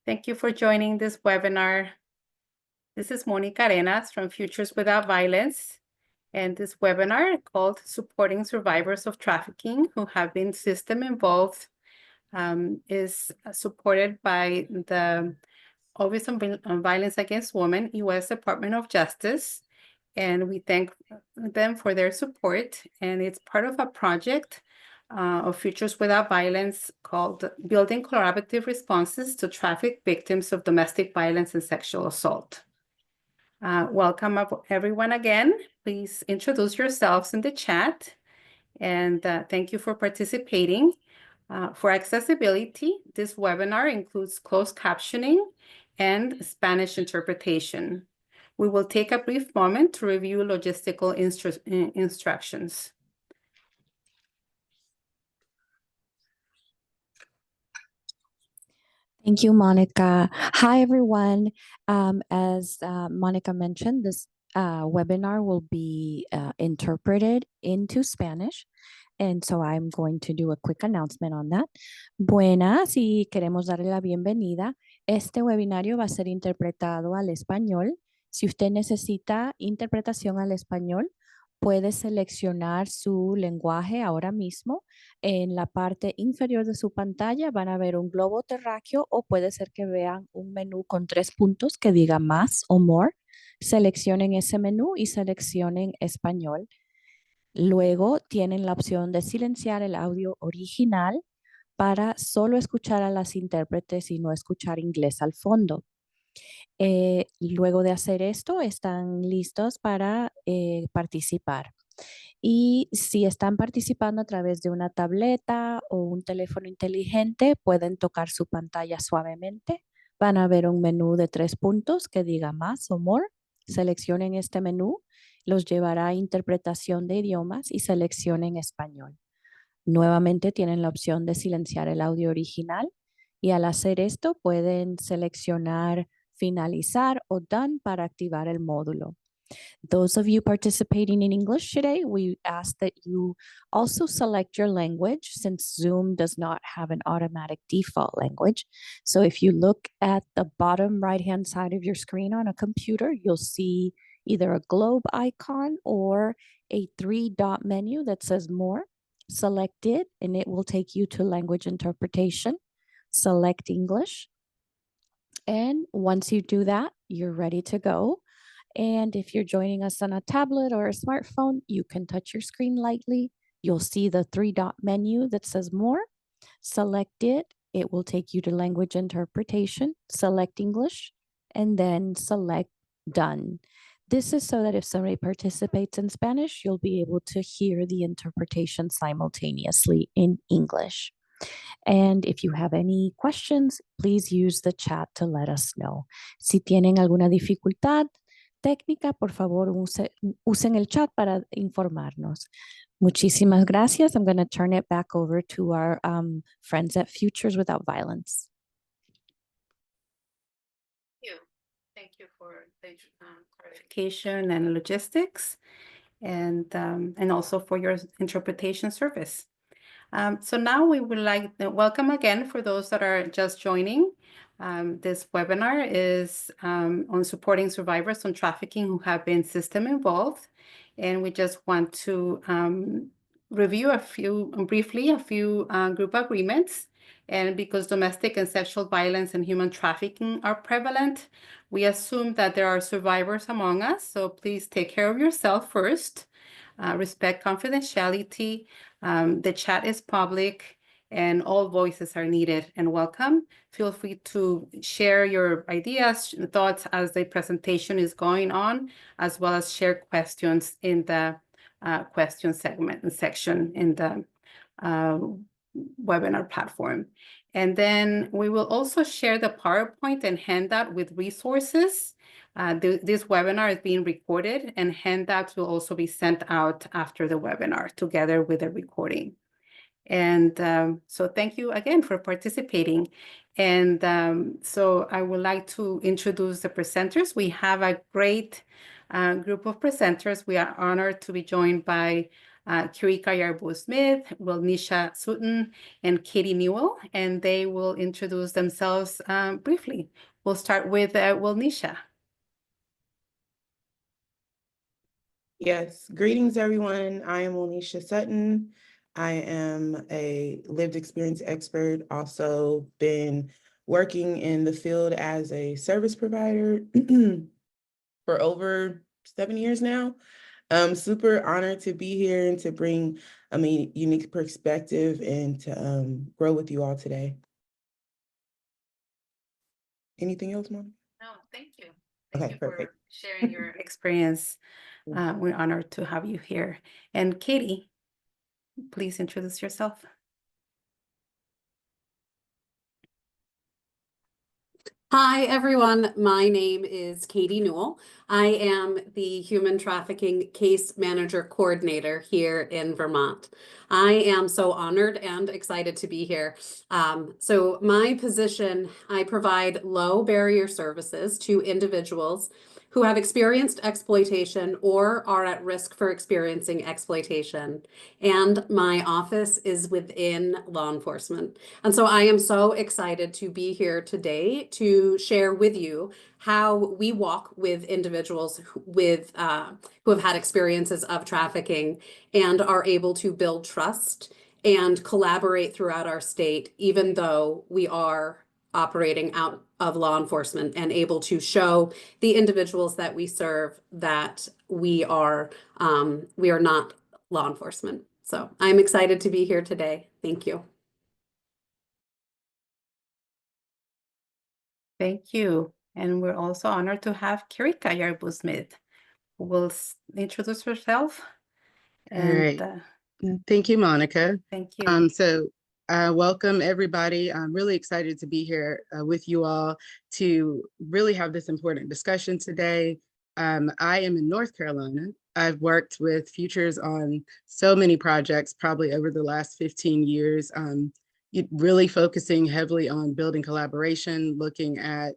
Thank you for joining this webinar. This is Mónica Arenas from Futures Without Violence, and this webinar called Supporting Survivors of Trafficking Who Have Been System Involved is supported by the Office on Violence Against Women, U.S. Department of Justice, and we thank them for their support, and it's part of a project of Futures Without Violence called Building Collaborative Responses to Traffic Victims of Domestic Violence and Sexual Assault. Welcome everyone again. Please introduce yourselves in the chat, and thank you for participating. For accessibility, this webinar includes closed captioning and Spanish interpretation. We will take a brief moment to review logistical instructions. Thank you, Monica. Hi, everyone. As Monica mentioned, this webinar will be interpreted into Spanish. And so I'm going to do a quick announcement on that. Buenas, y queremos darle la bienvenida. Este webinario va a ser interpretado al español. Si usted necesita interpretación al español, puede seleccionar su lenguaje ahora mismo. En la parte inferior de su pantalla van a ver un globo terráqueo o puede ser que vean un menú con 3 puntos que diga más o more. Seleccionen ese menú y seleccionen español. Luego tienen la opción de silenciar el audio original para solo escuchar a las intérpretes y no escuchar inglés al fondo. Luego de hacer esto, están listos para participar. Y si están participando a través de una tableta o un teléfono inteligente, pueden tocar su pantalla suavemente. Van a ver un menú de 3 puntos que diga más o more. Seleccionen este menú, los llevará a interpretación de idiomas y seleccionen español. Nuevamente tienen la opción de silenciar el audio original y al hacer esto pueden seleccionar finalizar o done para activar el módulo. Those of you participating in English today, we ask that you also select your language since Zoom does not have an automatic default language. So if you look at the bottom right-hand side of your screen on a computer, you'll see either a globe icon or a 3-dot menu that says more. Select it and it will take you to language interpretation. Select English. And once you do that, you're ready to go. And if you're joining us on a tablet or a smartphone, you can touch your screen lightly. You'll see the 3-dot menu that says more. Select it. It will take you to language interpretation. Select English and then select done. This is so that if somebody participates in Spanish, you'll be able to hear the interpretation simultaneously in English. And if you have any questions, please use the chat to let us know. Si tienen alguna dificultad técnica, por favor, usen el chat para informarnos. Muchísimas gracias. I'm going to turn it back over to our friends at Futures Without Violence. Thank you for the clarification and logistics, and also for your interpretation service. So now we would like to welcome again for those that are just joining. This webinar is on supporting survivors on trafficking who have been system involved. And we just want to review briefly a few group agreements. And because domestic and sexual violence and human trafficking are prevalent, we assume that there are survivors among us. So please take care of yourself first. Respect confidentiality. The chat is public and all voices are needed and welcome. Feel free to share your ideas, thoughts as the presentation is going on, as well as share questions in the question section in the webinar platform. And then we will also share the PowerPoint and handout with resources. This webinar is being recorded and handouts will also be sent out after the webinar together with the recording. And so thank you again for participating. And so I would like to introduce the presenters. We have a great group of presenters. We are honored to be joined by Kirika Yarbo-Smith, Wilnisha Sutton, and Katie Newell, and they will introduce themselves briefly. We'll start with Wilnisha. Yes, greetings everyone. I am Onisha Sutton. I am a lived experience expert, also been working in the field as a service provider for over 7 years now. I'm super honored to be here and to bring a unique perspective and to grow with you all today. Anything else, Mom? No, thank you. Okay, Thank you perfect. for sharing your experience. We're honored to have you here. And Katie, please introduce yourself. Hi, everyone. My name is Katie Newell. I am the Human Trafficking Case Manager Coordinator here in Vermont. I am so honored and excited to be here. So my position, I provide low barrier services to individuals who have experienced exploitation or are at risk for experiencing exploitation. And my office is within law enforcement. And so I am so excited to be here today to share with you how we walk with individuals who have had experiences of trafficking and are able to build trust and collaborate throughout our state, even though we are operating out of law enforcement, and able to show the individuals that we serve that we are not law enforcement. So I'm excited to be here today. Thank you. Thank you. And we're also honored to have Kirika Yarbo-Smith, who will introduce herself. All right. And Thank you, Monica. thank you. Welcome everybody. I'm really excited to be here with you all to really have this important discussion today. I am in North Carolina. I've worked with Futures on so many projects, probably over the last 15 years, really focusing heavily on building collaboration, looking at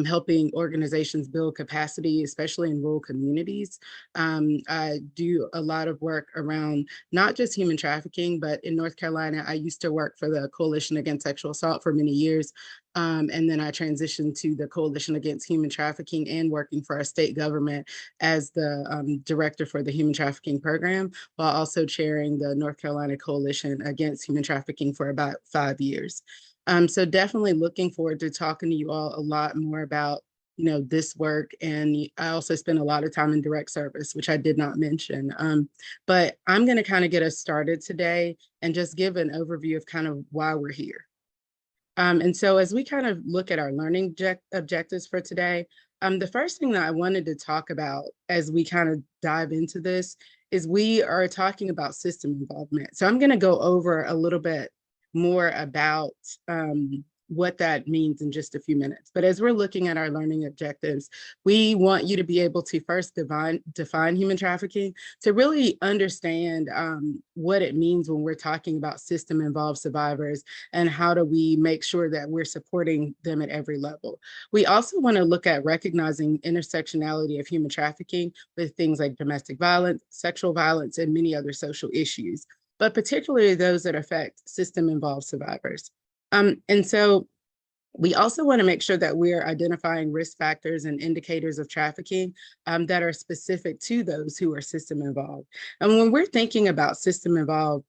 helping organizations build capacity, especially in rural communities. I do a lot of work around not just human trafficking, but in North Carolina, I used to work for the Coalition Against Sexual Assault for many years. And then I transitioned to the Coalition Against Human Trafficking and working for our state government as the director for the Human Trafficking Program, while also chairing the North Carolina Coalition Against Human Trafficking for about 5 years. So definitely looking forward to talking to you all a lot more about, this work. And I also spend a lot of time in direct service, which I did not mention. But I'm going to kind of get us started today and just give an overview of kind of why we're here. And so as we kind of look at our learning objectives for today, the first thing that I wanted to talk about as we kind of dive into this is we are talking about system involvement. So I'm going to go over a little bit more about what that means in just a few minutes. But as we're looking at our learning objectives, we want you to be able to first define human trafficking, to really understand what it means when we're talking about system-involved survivors, and how do we make sure that we're supporting them at every level. We also want to look at recognizing intersectionality of human trafficking with things like domestic violence, sexual violence, and many other social issues, but particularly those that affect system-involved survivors. And so we also want to make sure that we're identifying risk factors and indicators of trafficking that are specific to those who are system involved. And when we're thinking about system involved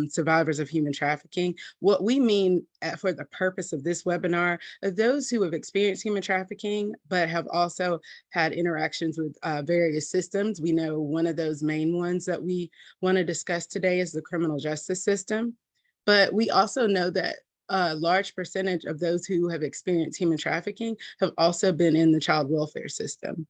survivors of human trafficking, what we mean for the purpose of this webinar are those who have experienced human trafficking, but have also had interactions with various systems. We know one of those main ones that we want to discuss today is the criminal justice system. But we also know that a large percentage of those who have experienced human trafficking have also been in the child welfare system.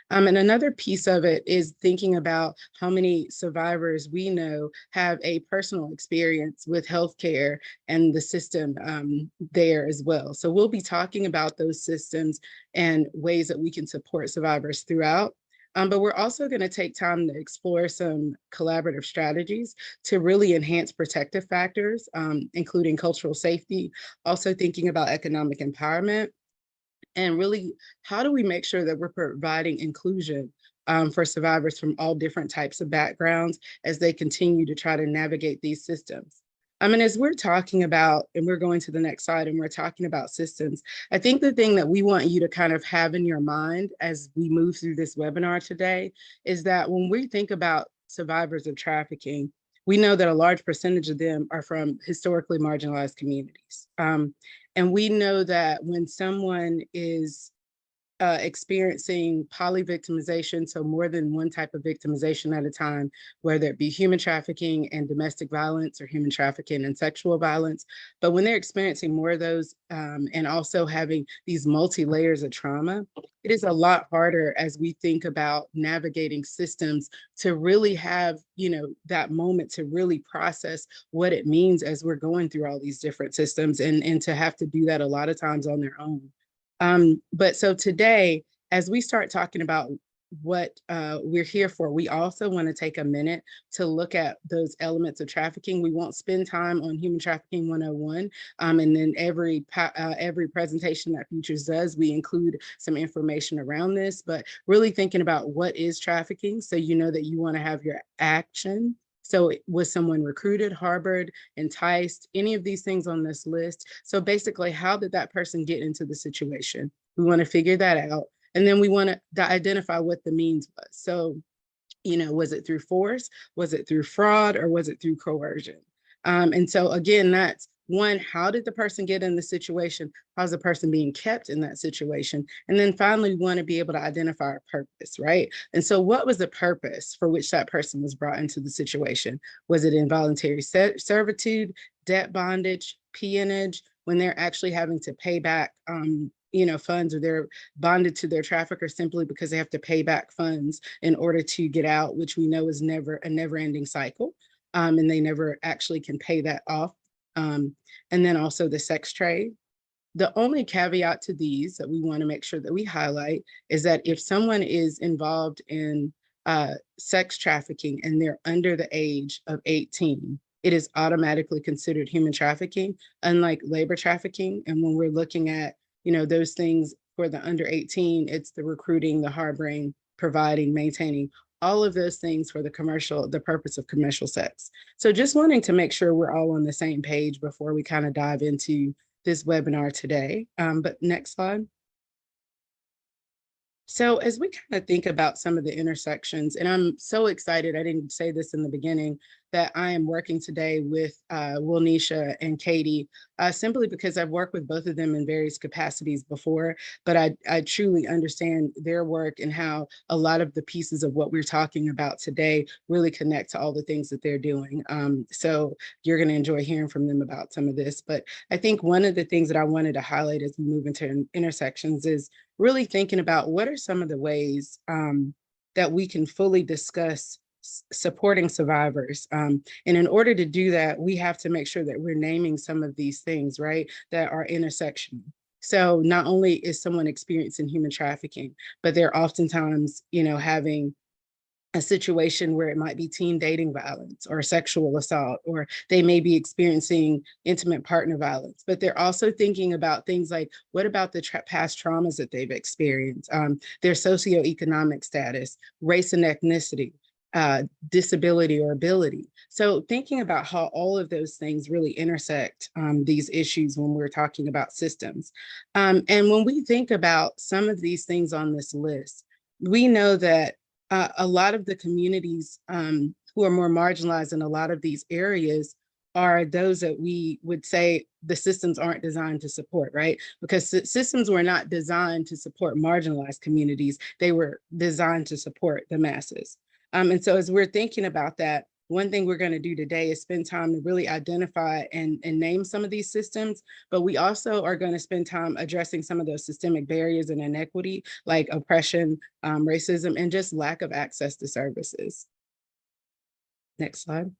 And another piece of it is thinking about how many survivors we know have a personal experience with healthcare and the system there as well. So we'll be talking about those systems and ways that we can support survivors throughout. But we're also going to take time to explore some collaborative strategies to really enhance protective factors, including cultural safety, also thinking about economic empowerment, and really, how do we make sure that we're providing inclusion for survivors from all different types of backgrounds as they continue to try to navigate these systems. And as we're talking about, and we're going to the next slide, and we're talking about systems, I think the thing that we want you to kind of have in your mind as we move through this webinar today is that when we think about survivors of trafficking, we know that a large percentage of them are from historically marginalized communities. And we know that when someone is experiencing polyvictimization, so more than one type of victimization at a time, whether it be human trafficking and domestic violence or human trafficking and sexual violence. But when they're experiencing more of those and also having these multi-layers of trauma, it is a lot harder as we think about navigating systems to really have, you know, that moment to really process what it means as we're going through all these different systems and to have to do that a lot of times on their own. But so today, as we start talking about what we're here for, we also want to take a minute to look at those elements of trafficking. We won't spend time on Human Trafficking 101. And then every presentation that Futures does, we include some information around this, but really thinking about what is trafficking, so you know that you want to have your action. So was someone recruited, harbored, enticed, any of these things on this list? So basically, how did that person get into the situation? We want to figure that out. And then we want to identify what the means was. So, you know, was it through force? Was it through fraud? Or was it through coercion? And so again, that's one, how did the person get in the situation? How's the person being kept in that situation? And then finally, we want to be able to identify a purpose, right? And so what was the purpose for which that person was brought into the situation? Was it involuntary servitude, debt bondage, peonage, when they're actually having to pay back you know, funds, or they're bonded to their trafficker simply because they have to pay back funds in order to get out, which we know is never a never-ending cycle. And they never actually can pay that off. And then also the sex trade. The only caveat to these that we want to make sure that we highlight is that if someone is involved in sex trafficking and they're under the age of 18, it is automatically considered human trafficking, unlike labor trafficking. And when we're looking at, you know, those things for the under 18, it's the recruiting, the harboring, providing, maintaining, all of those things for the purpose of commercial sex. So just wanting to make sure we're all on the same page before we kind of dive into this webinar today. But next slide. So as we kind of think about some of the intersections, and I'm so excited, I didn't say this in the beginning, that I am working today with Wilnisha and Katie, simply because I've worked with both of them in various capacities before, but I truly understand their work and how a lot of the pieces of what we're talking about today really connect to all the things that they're doing. So you're going to enjoy hearing from them about some of this. But I think one of the things that I wanted to highlight as we move into intersections is really thinking about what are some of the ways that we can fully discuss supporting survivors. And in order to do that, we have to make sure that we're naming some of these things, right, that are intersectional. So not only is someone experiencing human trafficking, but they're oftentimes, you know, having a situation where it might be teen dating violence or sexual assault, or they may be experiencing intimate partner violence, but they're also thinking about things like, what about the past traumas that they've experienced, their socioeconomic status, race and ethnicity, disability or ability. So thinking about how all of those things really intersect these issues when we're talking about systems. And when we think about some of these things on this list, we know that a lot of the communities who are more marginalized in a lot of these areas are those that we would say the systems aren't designed to support, right? Because systems were not designed to support marginalized communities. They were designed to support the masses. And so as we're thinking about that, one thing we're going to do today is spend time to really identify and name some of these systems, but we also are going to spend time addressing some of those systemic barriers and inequity, like oppression, racism, and just lack of access to services. Next slide.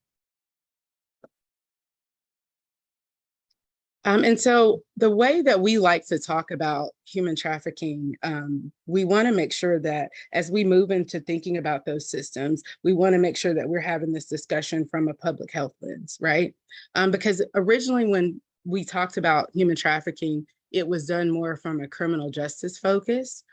And so the way that we like to talk about human trafficking, we want to make sure that as we move into thinking about those systems, we want to make sure that we're having this discussion from a public health lens, right? Because originally when we talked about human trafficking, it was done more from a criminal justice focus.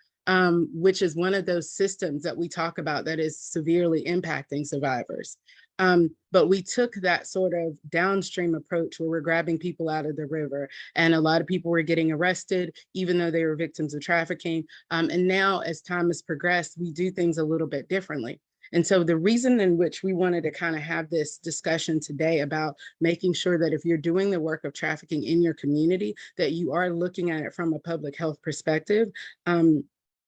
which is one of those systems that we talk about that is severely impacting survivors. But we took that sort of downstream approach where we're grabbing people out of the river, and a lot of people were getting arrested, even though they were victims of trafficking. And now, as time has progressed, we do things a little bit differently. And so the reason in which we wanted to kind of have this discussion today about making sure that if you're doing the work of trafficking in your community, that you are looking at it from a public health perspective.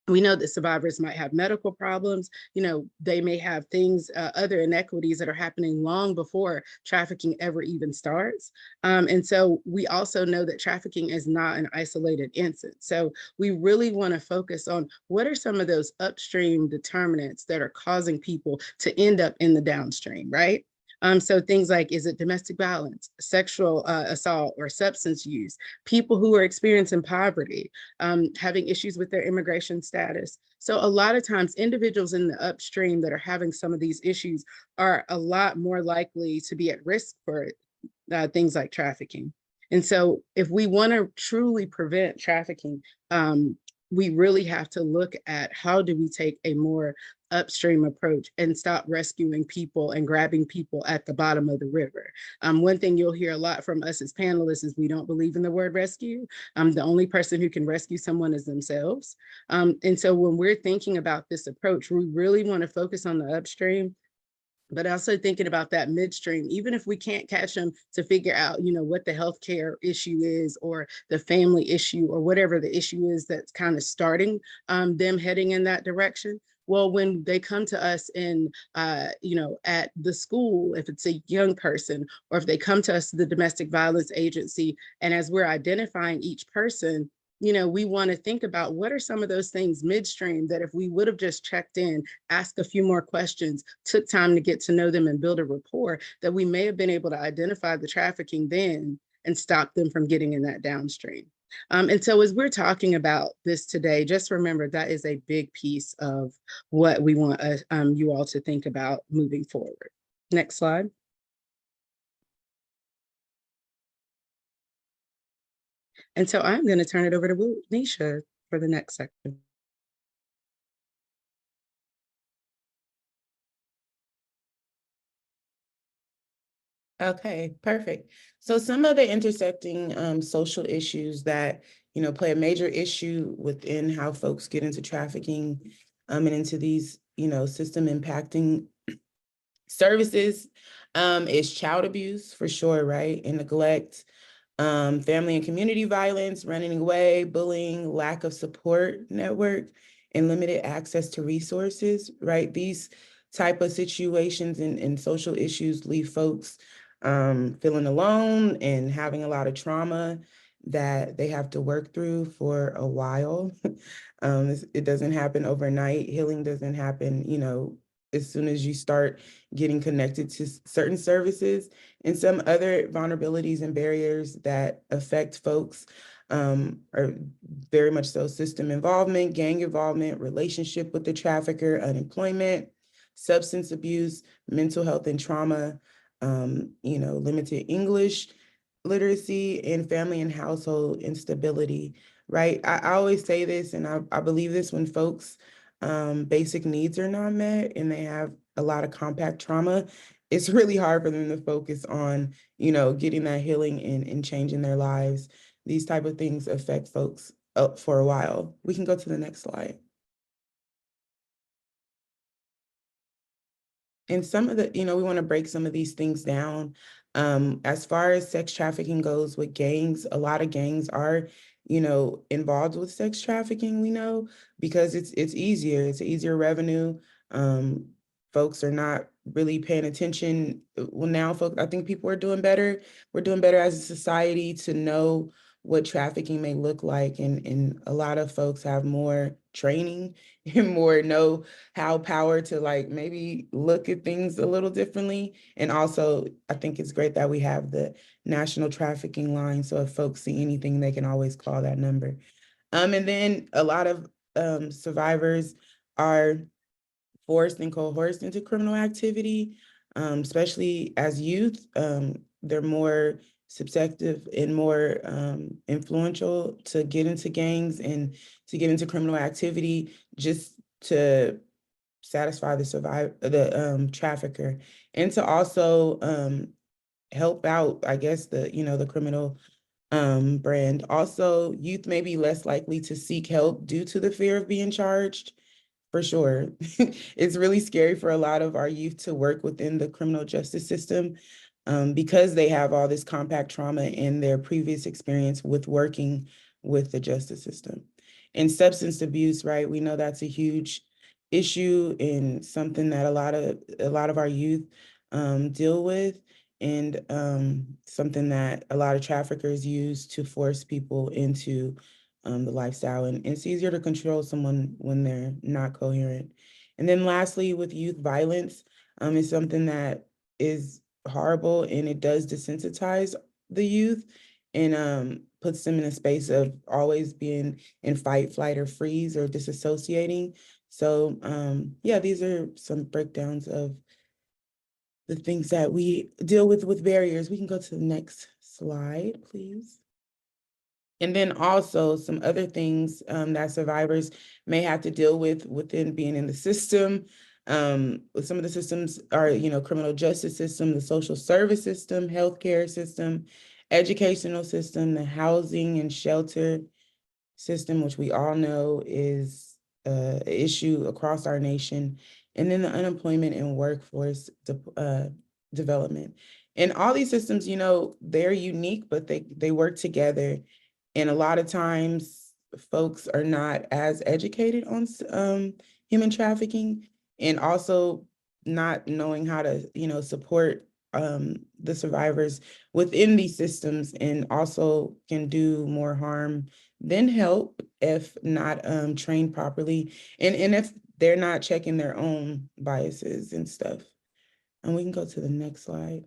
We know that survivors might have medical problems. You know, they may have things, other inequities that are happening long before trafficking ever even starts. And so we also know that trafficking is not an isolated incident. So we really want to focus on what are some of those upstream determinants that are causing people to end up in the downstream, right? So things like, is it domestic violence, sexual assault, or substance use? People who are experiencing poverty, having issues with their immigration status. So a lot of times individuals in the upstream that are having some of these issues are a lot more likely to be at risk for things like trafficking. And so if we want to truly prevent trafficking, we really have to look at how do we take a more upstream approach and stop rescuing people and grabbing people at the bottom of the river. One thing you'll hear a lot from us as panelists is we don't believe in the word rescue. The only person who can rescue someone is themselves. And so when we're thinking about this approach, we really want to focus on the upstream, but also thinking about that midstream, even if we can't catch them to figure out, you know, what the healthcare issue is or the family issue or whatever the issue is that's kind of starting them heading in that direction. Well, when they come to us in, you know, at the school, if it's a young person, or if they come to us to the domestic violence agency, and as we're identifying each person, you know, we want to think about what are some of those things midstream that if we would have just checked in, asked a few more questions, took time to get to know them and build a rapport, that we may have been able to identify the trafficking then and stop them from getting in that downstream. And so as we're talking about this today, just remember that is a big piece of what we want you all to think about moving forward. Next slide. And so I'm going to turn it over to Nisha for the next section. Okay, perfect. So some of the intersecting social issues that, you know, play a major issue within how folks get into trafficking and into these, you know, system impacting services is child abuse for sure, right? And neglect, family and community violence, running away, bullying, lack of support network, and limited access to resources, right? These type of situations and social issues leave folks feeling alone and having a lot of trauma that they have to work through for a while. It doesn't happen overnight. Healing doesn't happen, you know, as soon as you start getting connected to certain services. And some other vulnerabilities and barriers that affect folks are very much so system involvement, gang involvement, relationship with the trafficker, unemployment, substance abuse, mental health and trauma, you know, limited English literacy, and family and household instability, right? I always say this, and I believe this: when folks basic needs are not met and they have a lot of compact trauma, it's really hard for them to focus on, you know, getting that healing and changing their lives. These type of things affect folks for a while. We can go to the next slide. And some of the, you know, we want to break some of these things down. As far as sex trafficking goes with gangs, a lot of gangs are, you know, involved with sex trafficking, we know, because it's easier. It's easier revenue. Folks are not really paying attention. Well, now folks, I think people are doing better. We're doing better as a society to know what trafficking may look like. And a lot of folks have more training and more know how power to like maybe look at things a little differently. And also, I think it's great that we have the national trafficking line. So if folks see anything, they can always call that number. And then a lot of survivors are forced and coerced into criminal activity, especially as youth. They're more subjective and more influential to get into gangs and to get into criminal activity just to satisfy the trafficker, and to also help out, I guess, the criminal brand. Also, youth may be less likely to seek help due to the fear of being charged. For sure. It's really scary for a lot of our youth to work within the criminal justice system because they have all this compact trauma in their previous experience with working with the justice system. And substance abuse, right? We know that's a huge issue and something that a lot of our youth deal with, and something that a lot of traffickers use to force people into the lifestyle. And it's easier to control someone when they're not coherent. And then lastly, with youth violence, is something that is horrible, and it does desensitize the youth and puts them in a space of always being in fight, flight, or freeze, or disassociating. So yeah, these are some breakdowns of the things that we deal with barriers. We can go to the next slide, please. And then also some other things that survivors may have to deal with within being in the system. Some of the systems are, criminal justice system, the social service system, healthcare system, educational system, the housing and shelter system, which we all know is an issue across our nation, and then the unemployment and workforce development. And all these systems, they're unique, but they work together. And a lot of times folks are not as educated on human trafficking, and also not knowing how to, support the survivors within these systems, and also can do more harm than help if not trained properly, and if they're not checking their own biases and stuff. And we can go to the next slide.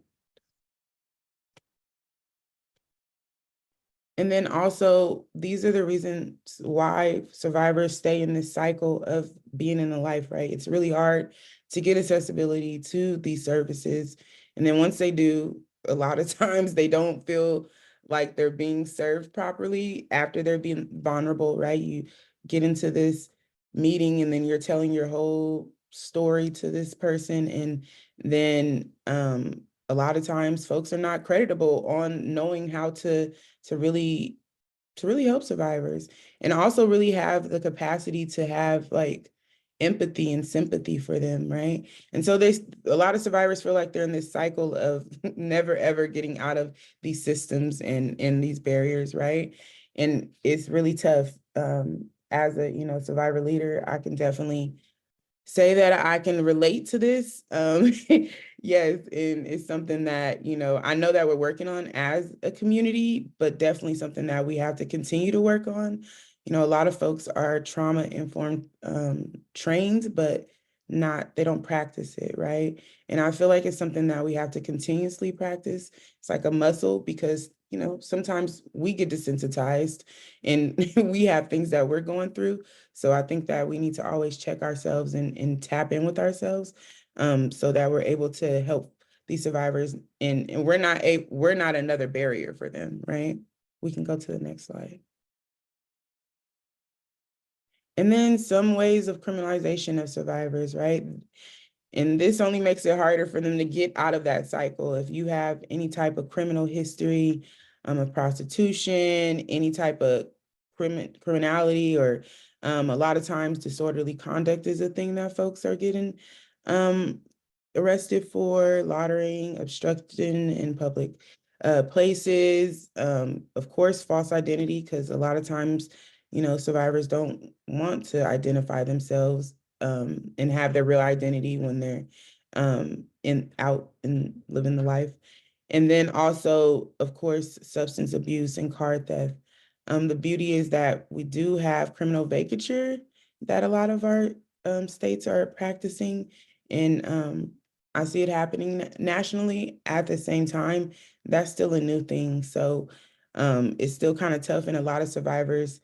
And then also, these are the reasons why survivors stay in this cycle of being in the life, right? It's really hard to get accessibility to these services. And then once they do, a lot of times they don't feel like they're being served properly after they're being vulnerable, right? You get into this meeting and then you're telling your whole story to this person. And then a lot of times folks are not creditable on knowing how to really help survivors, and also really have the capacity to have like empathy and sympathy for them, right? And so a lot of survivors feel like they're in this cycle of never ever getting out of these systems and these barriers, right? And it's really tough. As a survivor leader, I can definitely say that I can relate to this. Yes, and it's something that, I know that we're working on as a community, but definitely something that we have to continue to work on. A lot of folks are trauma-informed trained, but they don't practice it, right? And I feel like it's something that we have to continuously practice. It's like a muscle, because, sometimes we get desensitized and we have things that we're going through. So I think that we need to always check ourselves and tap in with ourselves, so that we're able to help these survivors, and we're not another barrier for them, right? We can go to the next slide. And then some ways of criminalization of survivors, right? And this only makes it harder for them to get out of that cycle. If you have any type of criminal history of prostitution, any type of criminality, or a lot of times disorderly conduct is a thing that folks are getting arrested for, loitering, obstruction in public places, of course, false identity, because a lot of times, survivors don't want to identify themselves and have their real identity when they're out and living the life. And then also, of course, substance abuse and car theft. The beauty is that we do have criminal vacature that a lot of our states are practicing, and I see it happening nationally. At the same time, that's still a new thing. So it's still kind of tough, and a lot of survivors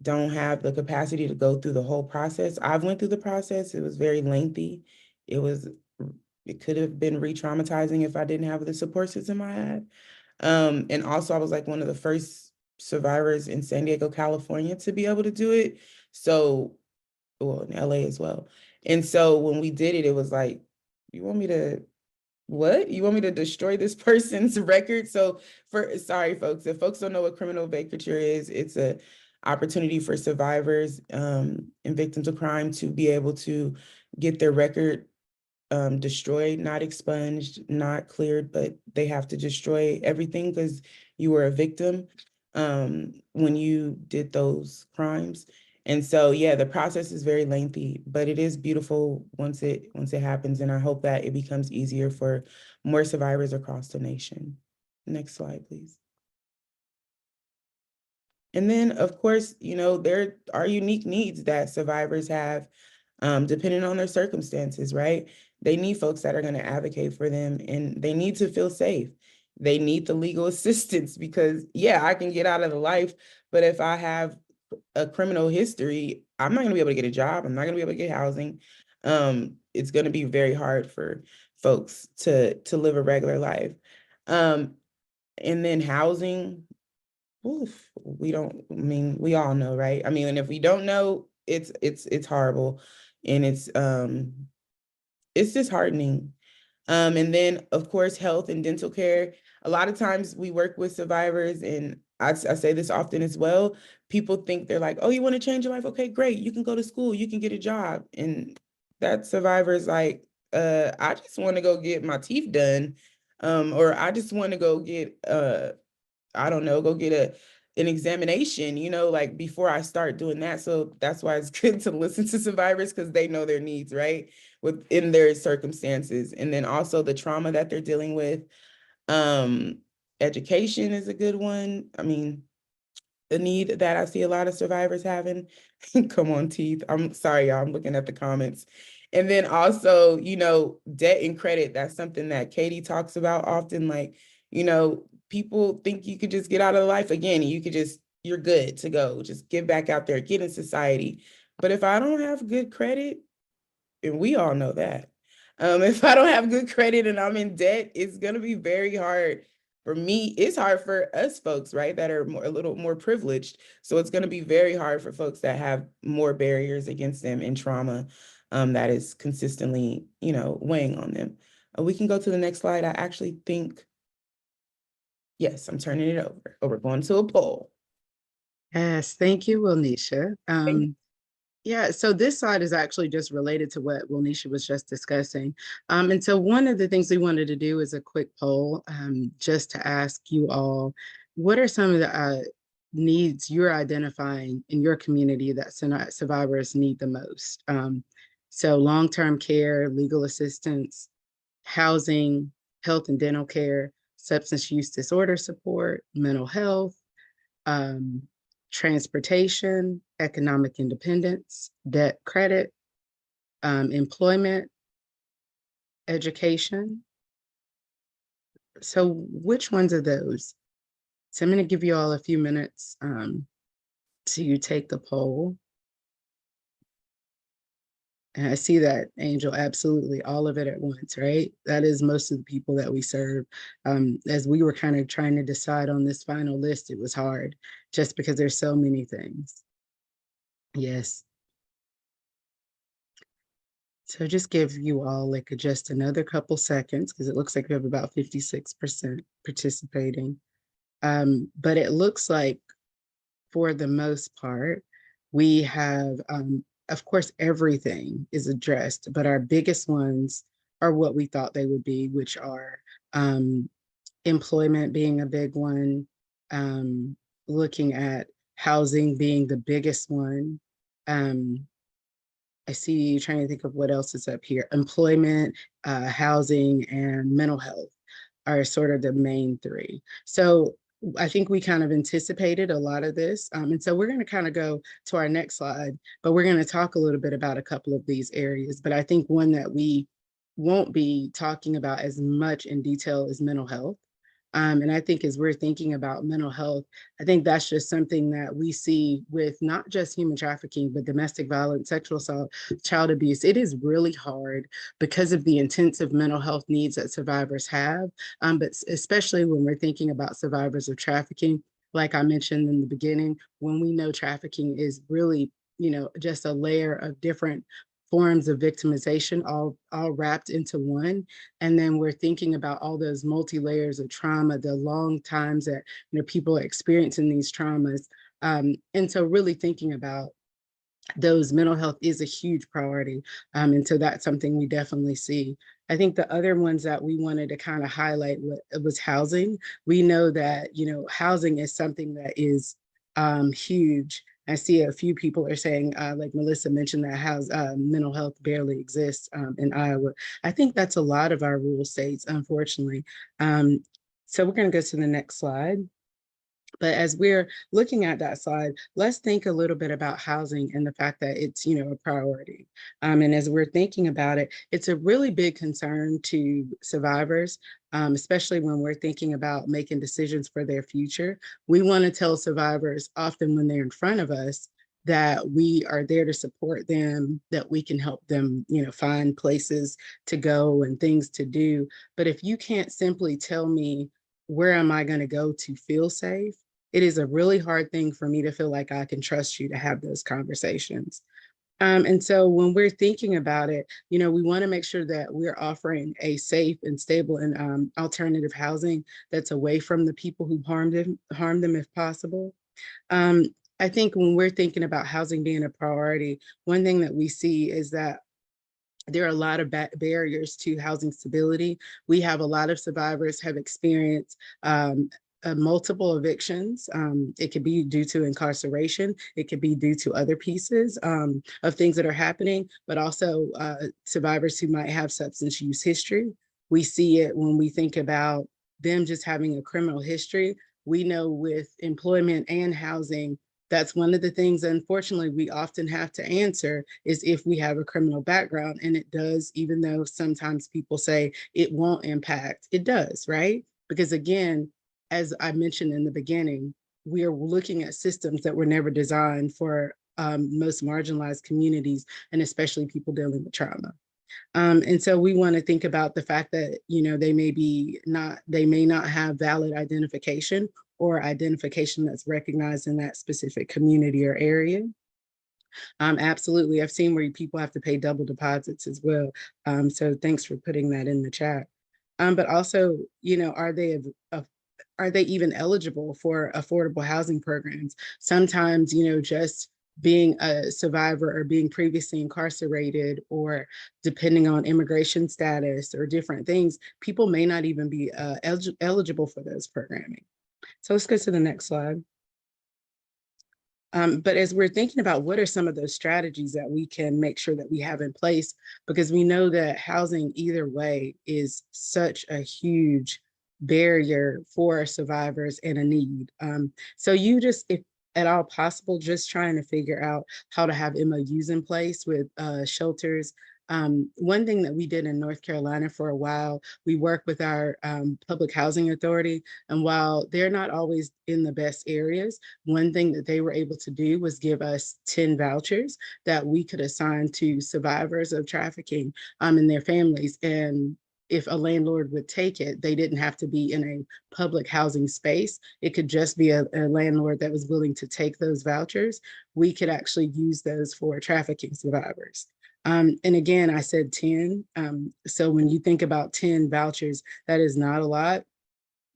don't have the capacity to go through the whole process. I've went through the process. It was very lengthy. It could have been re-traumatizing if I didn't have the support system I had. And also I was like one of the first survivors in San Diego, California to be able to do it. So, well, in LA as well. And so when we did it, it was like, you want me to, what? You want me to destroy this person's record? So sorry, folks, if folks don't know what criminal vacatur is, it's a opportunity for survivors and victims of crime to be able to get their record destroyed, not expunged, not cleared, but they have to destroy everything because you were a victim when you did those crimes. And so, yeah, the process is very lengthy, but it is beautiful once it happens. And I hope that it becomes easier for more survivors across the nation. Next slide, please. And then, of course, you know, there are unique needs that survivors have, depending on their circumstances, right? They need folks that are going to advocate for them, and they need to feel safe. They need the legal assistance because, yeah, I can get out of the life, but if I have a criminal history, I'm not going to be able to get a job. I'm not going to be able to get housing. It's going to be very hard for folks to live a regular life. And then housing, oof, we all know, right? I mean, and if we don't know, it's horrible, and it's disheartening. And then of course, health and dental care. A lot of times we work with survivors, and I say this often as well. People think they're like, oh, you want to change your life? Okay, great. You can go to school, you can get a job. And that survivor's like, I just want to go get my teeth done. Or I just want to go get I don't know, go get an examination, you know, like before I start doing that. So that's why it's good to listen to survivors, because they know their needs, right? Within their circumstances. And then also the trauma that they're dealing with. Education is a good one. I mean, the need that I see a lot of survivors having. Come on, teeth. I'm sorry, y'all. I'm looking at the comments. And then also, you know, debt and credit. That's something that Katie talks about often. Like, you know, people think you could just get out of life again. You're good to go. Just get back out there, get in society. But if I don't have good credit, and we all know that, if I don't have good credit and I'm in debt, it's going to be very hard for me. It's hard for us folks, right, that are a little more privileged. So it's going to be very hard for folks that have more barriers against them and trauma that is consistently, you know, weighing on them. We can go to the next slide. I actually think, yes, I'm turning it over. Oh, we're going to a poll. Yes, thank you, Wilnisha. Yeah, so this slide is actually just related to what Wilnisha was just discussing. And so one of the things we wanted to do is a quick poll, just to ask you all, what are some of the needs you're identifying in your community that survivors need the most? So long-term care, legal assistance, housing, health and dental care, substance use disorder support, mental health, transportation, economic independence, debt credit, employment, education. So which ones are those? So I'm going to give you all a few minutes to take the poll. And I see that, Angel, absolutely, all of it at once, right? That is most of the people that we serve. As we were kind of trying to decide on this final list, it was hard just because there's so many things. Yes. So just give you all like just another couple seconds, because it looks like we have about 56% participating. But it looks like for the most part, we have, of course, everything is addressed, but our biggest ones are what we thought they would be, which are employment being a big one, looking at housing being the biggest one. I see you trying to think of what else is up here. Employment, housing, and mental health are sort of the main three. So I think we kind of anticipated a lot of this. And so we're going to kind of go to our next slide, but we're going to talk a little bit about a couple of these areas. But I think one that we won't be talking about as much in detail is mental health. And I think as we're thinking about mental health, I think that's just something that we see with not just human trafficking, but domestic violence, sexual assault, child abuse. It is really hard because of the intensive mental health needs that survivors have, but especially when we're thinking about survivors of trafficking. Like I mentioned in the beginning, when we know trafficking is really, just a layer of different forms of victimization all wrapped into one, and then we're thinking about all those multi-layers of trauma, the long times that people are experiencing these traumas, and so really thinking about those, mental health is a huge priority, and so that's something we definitely see. I think the other ones that we wanted to kind of highlight was housing. We know that housing is something that is huge. I see a few people are saying, like Melissa mentioned, that mental health barely exists in Iowa. I think that's a lot of our rural states, unfortunately. So we're going to go to the next slide. But as we're looking at that slide, let's think a little bit about housing and the fact that it's, a priority. And as we're thinking about it, it's a really big concern to survivors, especially when we're thinking about making decisions for their future. We want to tell survivors often when they're in front of us that we are there to support them, that we can help them, find places to go and things to do. But if you can't simply tell me, where am I going to go to feel safe? It is a really hard thing for me to feel like I can trust you to have those conversations. And so when we're thinking about it, we want to make sure that we're offering a safe and stable and alternative housing that's away from the people who harm them if possible. I think when we're thinking about housing being a priority, one thing that we see is that there are a lot of barriers to housing stability. We have a lot of survivors have experienced multiple evictions. It could be due to incarceration. It could be due to other pieces of things that are happening, but also survivors who might have substance use history. We see it when we think about them just having a criminal history. We know with employment and housing, that's one of the things, unfortunately, we often have to answer is if we have a criminal background, and it does, even though sometimes people say it won't impact, it does, right? Because again, as I mentioned in the beginning, we are looking at systems that were never designed for most marginalized communities, and especially people dealing with trauma. And so we want to think about the fact that, they may not have valid identification or identification that's recognized in that specific community or area. Absolutely. I've seen where people have to pay double deposits as well. So thanks for putting that in the chat. But also, are they even eligible for affordable housing programs? Sometimes, just being a survivor or being previously incarcerated, or depending on immigration status or different things, people may not even be eligible for those programming. So let's go to the next slide. But as we're thinking about what are some of those strategies that we can make sure that we have in place, because we know that housing either way is such a huge barrier for survivors and a need. So if at all possible, just trying to figure out how to have MOUs in place with shelters. One thing that we did in North Carolina for a while, we worked with our public housing authority, and while they're not always in the best areas, one thing that they were able to do was give us 10 vouchers that we could assign to survivors of trafficking and their families. And if a landlord would take it, they didn't have to be in a public housing space. It could just be a landlord that was willing to take those vouchers. We could actually use those for trafficking survivors. And again, I said 10. So when you think about 10 vouchers, that is not a lot.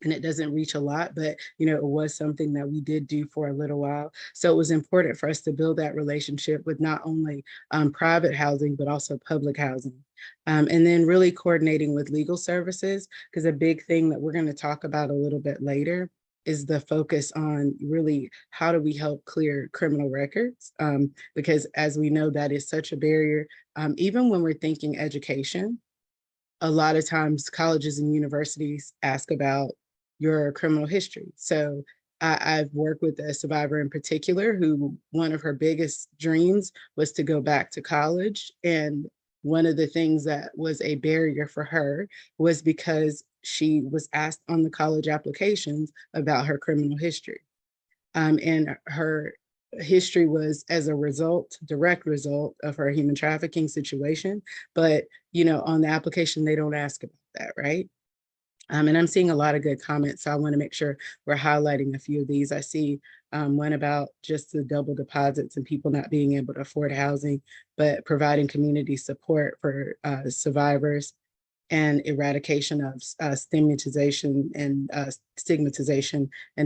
And it doesn't reach a lot, but it was something that we did do for a little while. So it was important for us to build that relationship with not only private housing, but also public housing. And then really coordinating with legal services, because a big thing that we're going to talk about a little bit later is the focus on really how do we help clear criminal records? Because as we know, that is such a barrier. Even when we're thinking education, a lot of times colleges and universities ask about your criminal history. So I've worked with a survivor in particular who one of her biggest dreams was to go back to college. And one of the things that was a barrier for her was because she was asked on the college applications about her criminal history. And her history was as a result, direct result of her human trafficking situation. But, you know, on the application, they don't ask about that, right? And I'm seeing a lot of good comments, so I want to make sure we're highlighting a few of these. I see one about just the double deposits and people not being able to afford housing, but providing community support for survivors and eradication of stigmatization and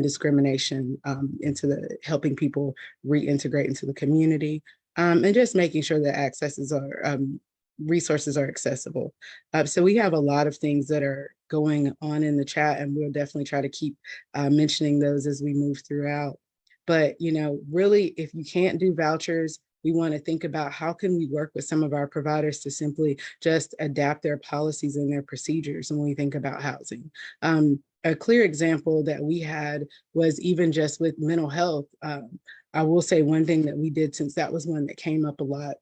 discrimination into the helping people reintegrate into the community, and just making sure that resources are accessible. So we have a lot of things that are going on in the chat, and we'll definitely try to keep mentioning those as we move throughout. But, you know, really, if you can't do vouchers, we want to think about how can we work with some of our providers to simply just adapt their policies and their procedures when we think about housing. A clear example that we had was even just with mental health. I will say one thing that we did, since that was one that came up a lot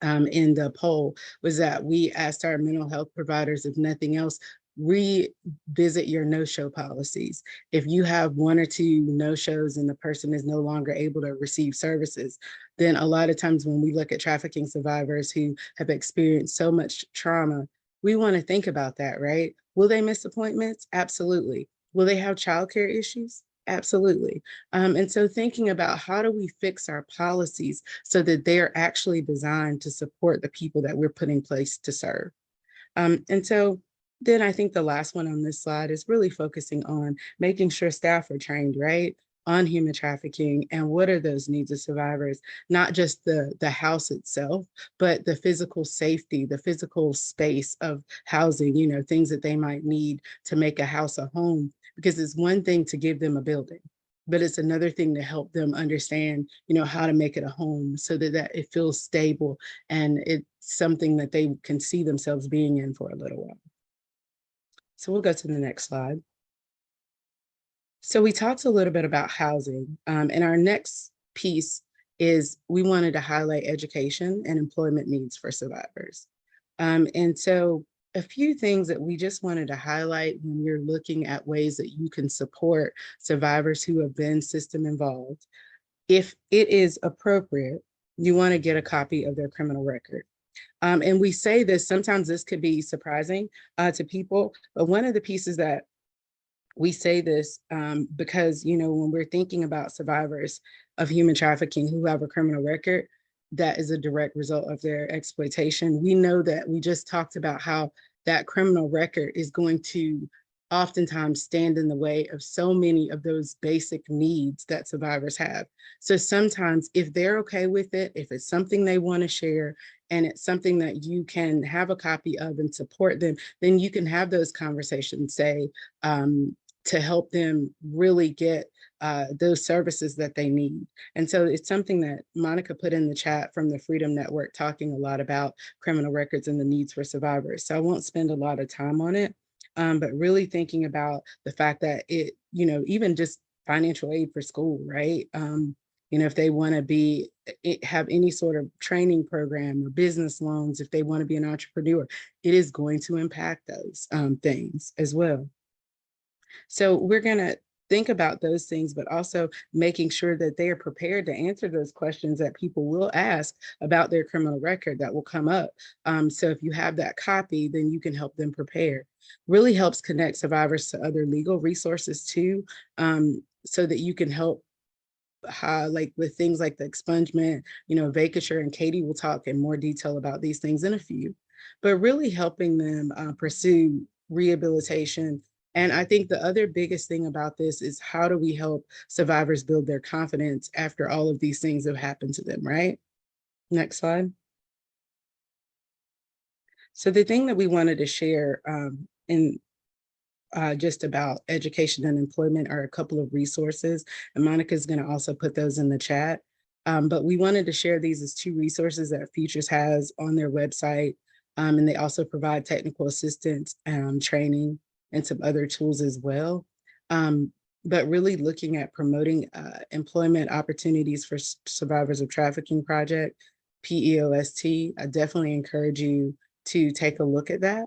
in the poll, was that we asked our mental health providers, if nothing else, revisit your no-show policies. If you have 1 or 2 no-shows and the person is no longer able to receive services, then a lot of times when we look at trafficking survivors who have experienced so much trauma, we want to think about that, right? Will they miss appointments? Absolutely. Will they have childcare issues? Absolutely. And so thinking about how do we fix our policies so that they're actually designed to support the people that we're putting in place to serve. And so then I think the last one on this slide is really focusing on making sure staff are trained, right, on human trafficking and what are those needs of survivors, not just the house itself, but the physical safety, the physical space of housing, you know, things that they might need to make a house a home, because it's one thing to give them a building, but it's another thing to help them understand, you know, how to make it a home so that it feels stable and it's something that they can see themselves being in for a little while. So we'll go to the next slide. So we talked a little bit about housing, and our next piece is we wanted to highlight education and employment needs for survivors. And so a few things that we just wanted to highlight when you're looking at ways that you can support survivors who have been system involved. If it is appropriate, you want to get a copy of their criminal record. And we say this, sometimes this could be surprising to people, but one of the pieces that we say this because, you know, when we're thinking about survivors of human trafficking who have a criminal record, that is a direct result of their exploitation. We know that we just talked about how that criminal record is going to oftentimes stand in the way of so many of those basic needs that survivors have. So sometimes if they're okay with it, if it's something they want to share, and it's something that you can have a copy of and support them, then you can have those conversations, say, to help them really get those services that they need. And so it's something that Monica put in the chat from the Freedom Network, talking a lot about criminal records and the needs for survivors. So I won't spend a lot of time on it, but really thinking about the fact that it, you know, even just financial aid for school, right? You know, if they want to have any sort of training program or business loans, if they want to be an entrepreneur, it is going to impact those things as well. So we're going to think about those things, but also making sure that they are prepared to answer those questions that people will ask about their criminal record that will come up. So if you have that copy, then you can help them prepare. Really helps connect survivors to other legal resources too, so that you can help like with things like the expungement, you know, vacature, and Katie will talk in more detail about these things in a few, but really helping them pursue rehabilitation. And I think the other biggest thing about this is how do we help survivors build their confidence after all of these things have happened to them, right? Next slide. So the thing that we wanted to share just about education and employment are a couple of resources, and Monica's going to also put those in the chat. But we wanted to share these as 2 resources that Futures has on their website, and they also provide technical assistance, training, and some other tools as well. But really looking at promoting employment opportunities for survivors of trafficking project, PEOST. I definitely encourage you to take a look at that.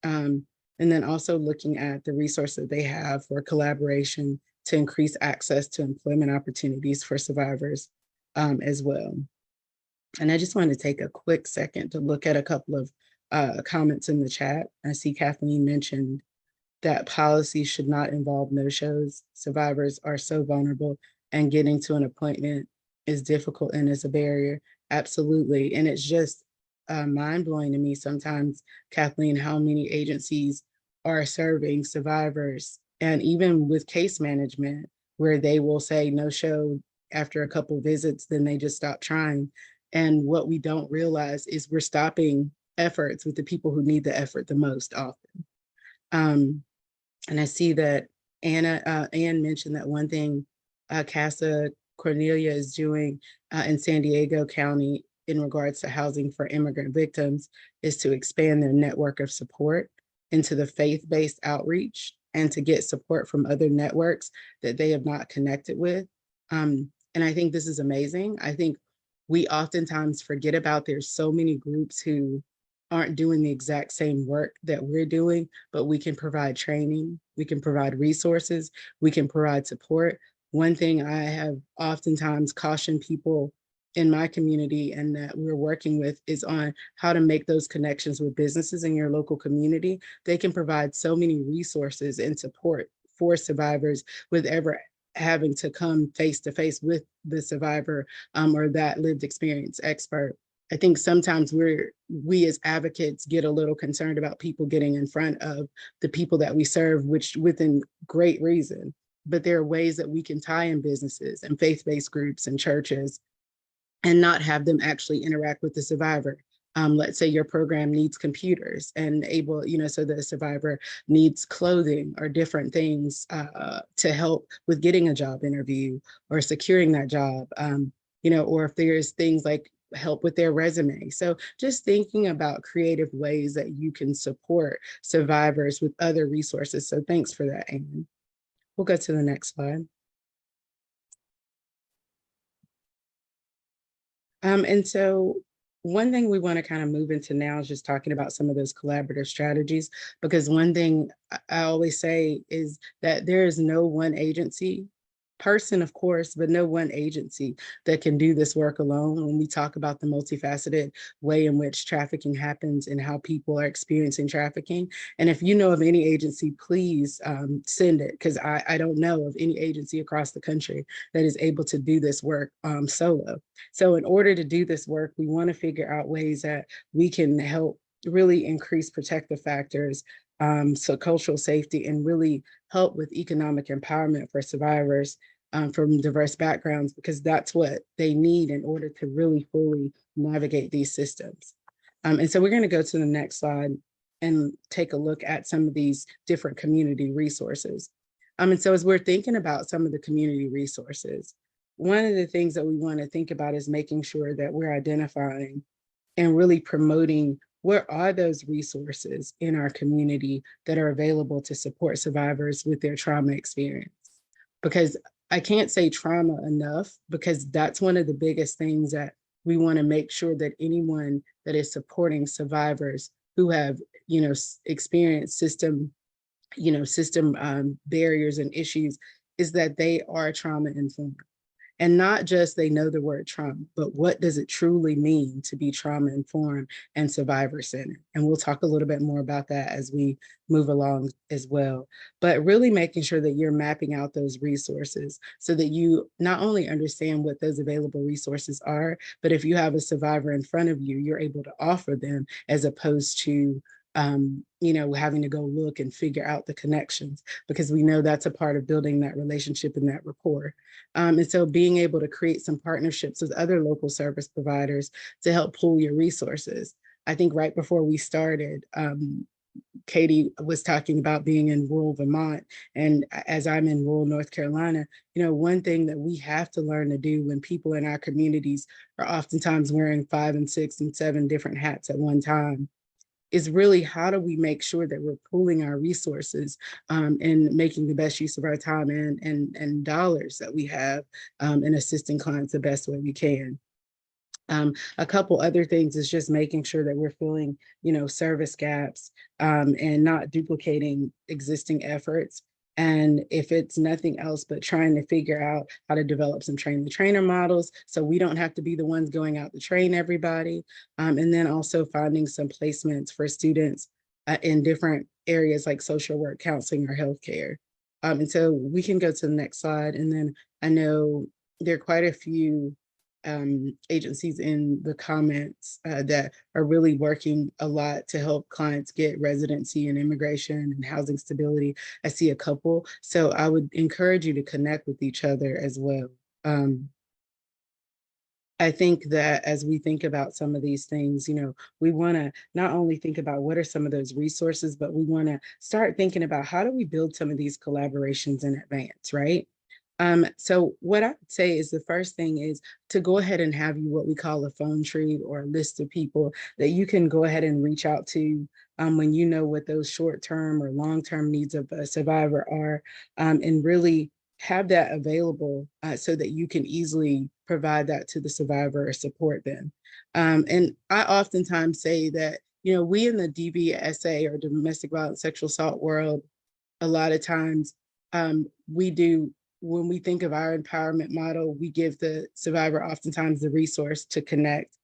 And then also looking at the resources they have for collaboration to increase access to employment opportunities for survivors as well. And I just want to take a quick second to look at a couple of comments in the chat. I see Kathleen mentioned that policy should not involve no-shows. Survivors are so vulnerable, and getting to an appointment is difficult and is a barrier. Absolutely. And it's just mind-blowing to me sometimes, Kathleen, how many agencies are serving survivors, and even with case management, where they will say no show after a couple visits, then they just stop trying. And what we don't realize is we're stopping efforts with the people who need the effort the most often. And I see that Ann mentioned that one thing Casa Cornelia is doing in San Diego County in regards to housing for immigrant victims is to expand their network of support into the faith-based outreach and to get support from other networks that they have not connected with. And I think this is amazing. I think we oftentimes forget about there's so many groups who aren't doing the exact same work that we're doing, but we can provide training, we can provide resources, we can provide support. One thing I have oftentimes cautioned people in my community and that we're working with is on how to make those connections with businesses in your local community. They can provide so many resources and support for survivors with ever having to come face to face with the survivor or that lived experience expert. I think sometimes we as advocates get a little concerned about people getting in front of the people that we serve, which within great reason, but there are ways that we can tie in businesses and faith-based groups and churches and not have them actually interact with the survivor. Let's say your program needs computers and able, so the survivor needs clothing or different things to help with getting a job interview or securing that job, or if there's things like help with their resume. So just thinking about creative ways that you can support survivors with other resources. So thanks for that, Anne. We'll go to the next slide. And so one thing we want to kind of move into now is just talking about some of those collaborative strategies, because one thing I always say is that there is no one agency, person, of course, but no one agency that can do this work alone. When we talk about the multifaceted way in which trafficking happens and how people are experiencing trafficking. And if you know of any agency, please send it, because I don't know of any agency across the country that is able to do this work solo. So in order to do this work, we want to figure out ways that we can help really increase protective factors, so cultural safety, and really help with economic empowerment for survivors from diverse backgrounds, because that's what they need in order to really fully navigate these systems. And so we're going to go to the next slide and take a look at some of these different community resources. And so as we're thinking about some of the community resources, one of the things that we want to think about is making sure that we're identifying and really promoting what are those resources in our community that are available to support survivors with their trauma experience. Because I can't say trauma enough, because that's one of the biggest things that we want to make sure that anyone that is supporting survivors who have, experienced system barriers and issues, is that they are trauma informed. And not just they know the word trauma, but what does it truly mean to be trauma informed and survivor centered? And we'll talk a little bit more about that as we move along as well. But really making sure that you're mapping out those resources so that you not only understand what those available resources are, but if you have a survivor in front of you, you're able to offer them, as opposed to having to go look and figure out the connections, because we know that's a part of building that relationship and that rapport. And so being able to create some partnerships with other local service providers to help pool your resources. I think right before we started, Katie was talking about being in rural Vermont, and as I'm in rural North Carolina, one thing that we have to learn to do when people in our communities are oftentimes wearing 5 and 6 and 7 different hats at one time is really how do we make sure that we're pooling our resources and making the best use of our time and dollars that we have and assisting clients the best way we can. A couple other things is just making sure that we're filling, service gaps and not duplicating existing efforts. And if it's nothing else but trying to figure out how to develop some train-the-trainer models so we don't have to be the ones going out to train everybody. And then also finding some placements for students in different areas like social work, counseling, or healthcare. And so we can go to the next slide. And then I know there are quite a few agencies in the comments that are really working a lot to help clients get residency and immigration and housing stability. I see a couple, so I would encourage you to connect with each other as well. I think that as we think about some of these things, we want to not only think about what are some of those resources, but we want to start thinking about how do we build some of these collaborations in advance, right? So what I would say is the first thing is to go ahead and have you what we call a phone tree or a list of people that you can go ahead and reach out to when you know what those short-term or long-term needs of a survivor are, and really have that available so that you can easily provide that to the survivor or support them. And I oftentimes say that, we in the DVSA or domestic violence sexual assault world, a lot of times we do, when we think of our empowerment model, we give the survivor oftentimes the resource to connect.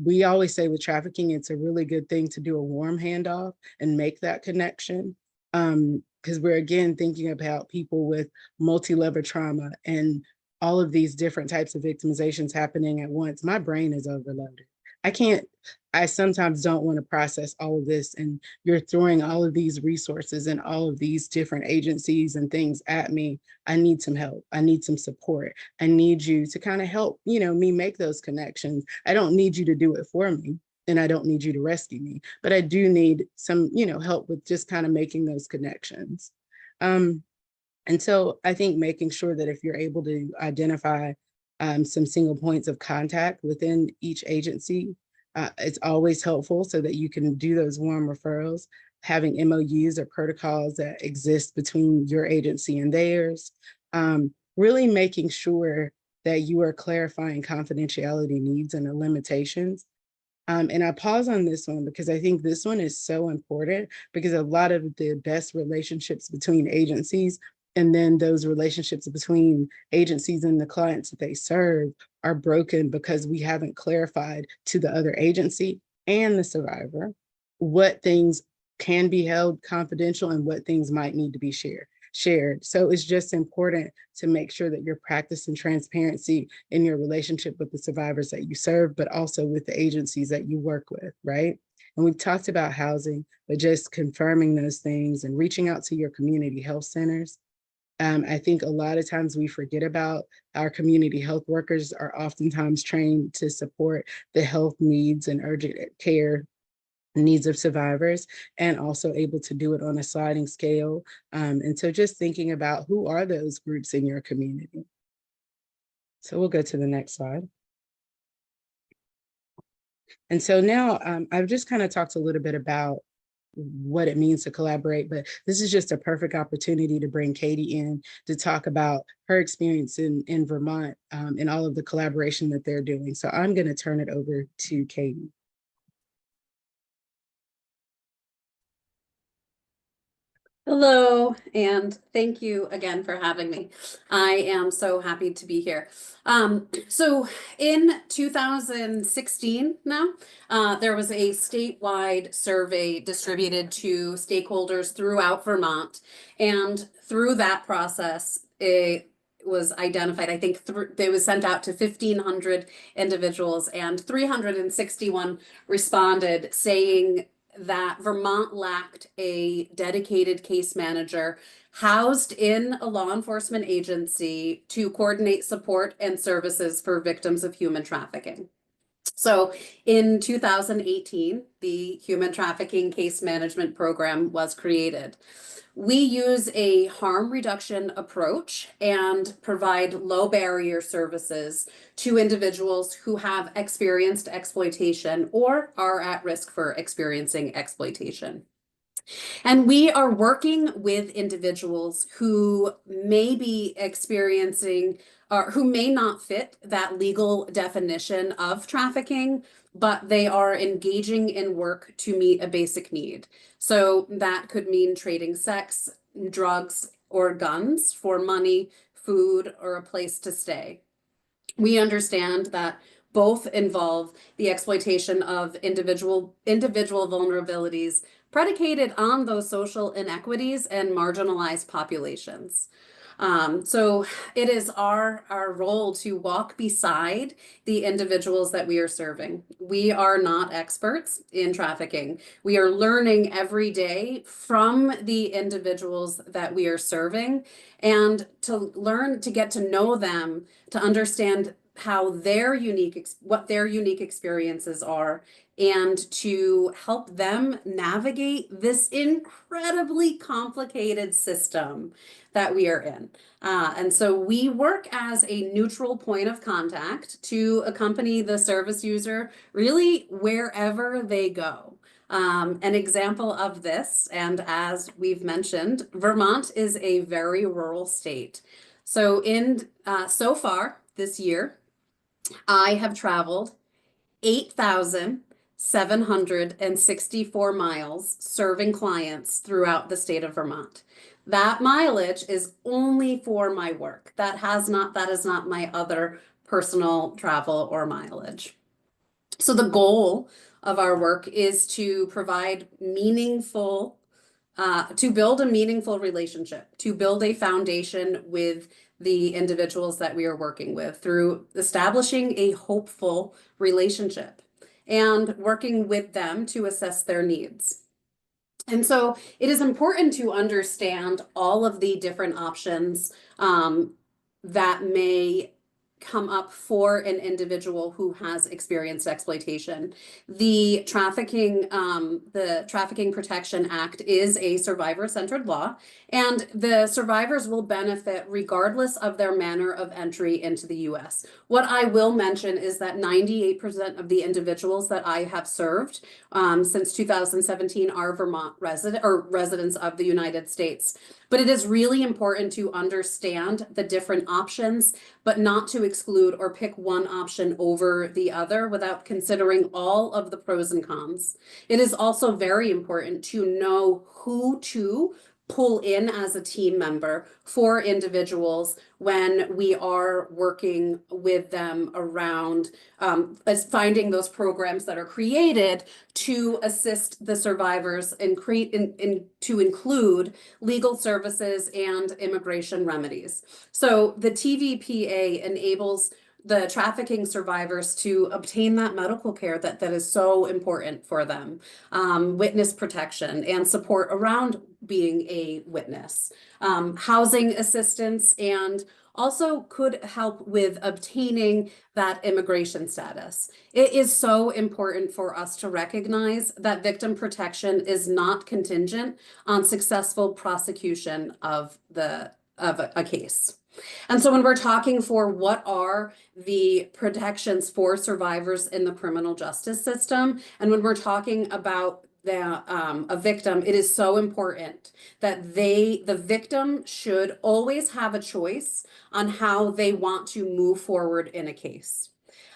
We always say with trafficking, it's a really good thing to do a warm handoff and make that connection. Because we're again thinking about people with multi-level trauma and all of these different types of victimizations happening at once. My brain is overloaded. I sometimes don't want to process all of this, and you're throwing all of these resources and all of these different agencies and things at me. I need some help. I need some support. I need you to kind of help, me make those connections. I don't need you to do it for me, and I don't need you to rescue me, but I do need some, help with just kind of making those connections. And so I think making sure that if you're able to identify some single points of contact within each agency, it's always helpful so that you can do those warm referrals, having MOUs or protocols that exist between your agency and theirs, really making sure that you are clarifying confidentiality needs and the limitations. And I pause on this one because I think this one is so important, because a lot of the best relationships between agencies and then those relationships between agencies and the clients that they serve are broken because we haven't clarified to the other agency and the survivor what things can be held confidential and what things might need to be shared. So it's just important to make sure that you're practicing transparency in your relationship with the survivors that you serve, but also with the agencies that you work with, right? And we've talked about housing, but just confirming those things and reaching out to your community health centers. I think a lot of times we forget about our community health workers are oftentimes trained to support the health needs and urgent care needs of survivors, and also able to do it on a sliding scale. And so just thinking about who are those groups in your community. So we'll go to the next slide. And so now I've just kind of talked a little bit about what it means to collaborate, but this is just a perfect opportunity to bring Katie in to talk about her experience in Vermont and all of the collaboration that they're doing. So I'm going to turn it over to Katie. Hello, and thank you again for having me. I am so happy to be here. So in 2016 now, there was a statewide survey distributed to stakeholders throughout Vermont. And through that process, it was identified, I think it was sent out to 1,500 individuals, and 361 responded saying that Vermont lacked a dedicated case manager housed in a law enforcement agency to coordinate support and services for victims of human trafficking. So in 2018, the Human Trafficking Case Management Program was created. We use a harm reduction approach and provide low barrier services to individuals who have experienced exploitation or are at risk for experiencing exploitation. And we are working with individuals who may be experiencing or who may not fit that legal definition of trafficking, but they are engaging in work to meet a basic need. So that could mean trading sex, drugs, or guns for money, food, or a place to stay. We understand that both involve the exploitation of individual vulnerabilities predicated on those social inequities and marginalized populations. So it is our role to walk beside the individuals that we are serving. We are not experts in trafficking. We are learning every day from the individuals that we are serving, and to learn to get to know them, to understand how what their unique experiences are, and to help them navigate this incredibly complicated system that we are in. And so we work as a neutral point of contact to accompany the service user really wherever they go. An example of this, and as we've mentioned, Vermont is a very rural state. So so far this year, I have traveled 8,764 miles serving clients throughout the state of Vermont. That mileage is only for my work. That is not my other personal travel or mileage. So the goal of our work is to provide to build a meaningful relationship, to build a foundation with the individuals that we are working with through establishing a hopeful relationship and working with them to assess their needs. And so it is important to understand all of the different options that may come up for an individual who has experienced exploitation. The Trafficking Protection Act is a survivor-centered law, and the survivors will benefit regardless of their manner of entry into the US. What I will mention is that 98% of the individuals that I have served since 2017 are Vermont residents of the United States. But it is really important to understand the different options, but not to exclude or pick one option over the other without considering all of the pros and cons. It is also very important to know who to pull in as a team member for individuals when we are working with them around as finding those programs that are created to assist the survivors and to include legal services and immigration remedies. So the TVPA enables the trafficking survivors to obtain that medical care that is so important for them, witness protection and support around being a witness, housing assistance, and also could help with obtaining that immigration status. It is so important for us to recognize that victim protection is not contingent on successful prosecution of a case. And so when we're talking for what are the protections for survivors in the criminal justice system, and when we're talking about a victim, it is so important that the victim should always have a choice on how they want to move forward in a case.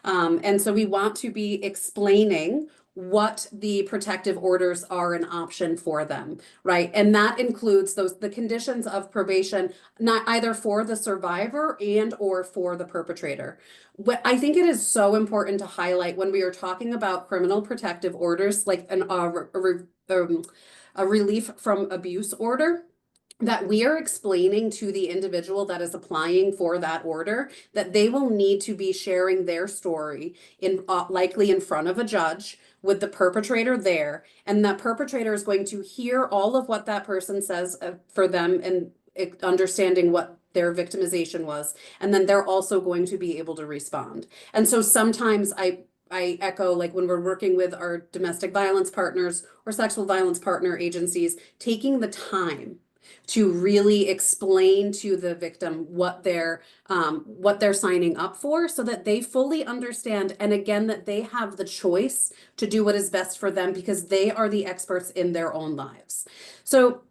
And so we want to be explaining what the protective orders are an option for them, right? And that includes the conditions of probation, not either for the survivor and or for the perpetrator. What I think it is so important to highlight when we are talking about criminal protective orders, like a relief from abuse order, that we are explaining to the individual that is applying for that order that they will need to be sharing their story likely in front of a judge with the perpetrator there, and that perpetrator is going to hear all of what that person says for them and understanding what their victimization was, and then they're also going to be able to respond. And so sometimes I echo, like when we're working with our domestic violence partners or sexual violence partner agencies, taking the time to really explain to the victim what they're signing up for, so that they fully understand, and again, that they have the choice to do what is best for them because they are the experts in their own lives. So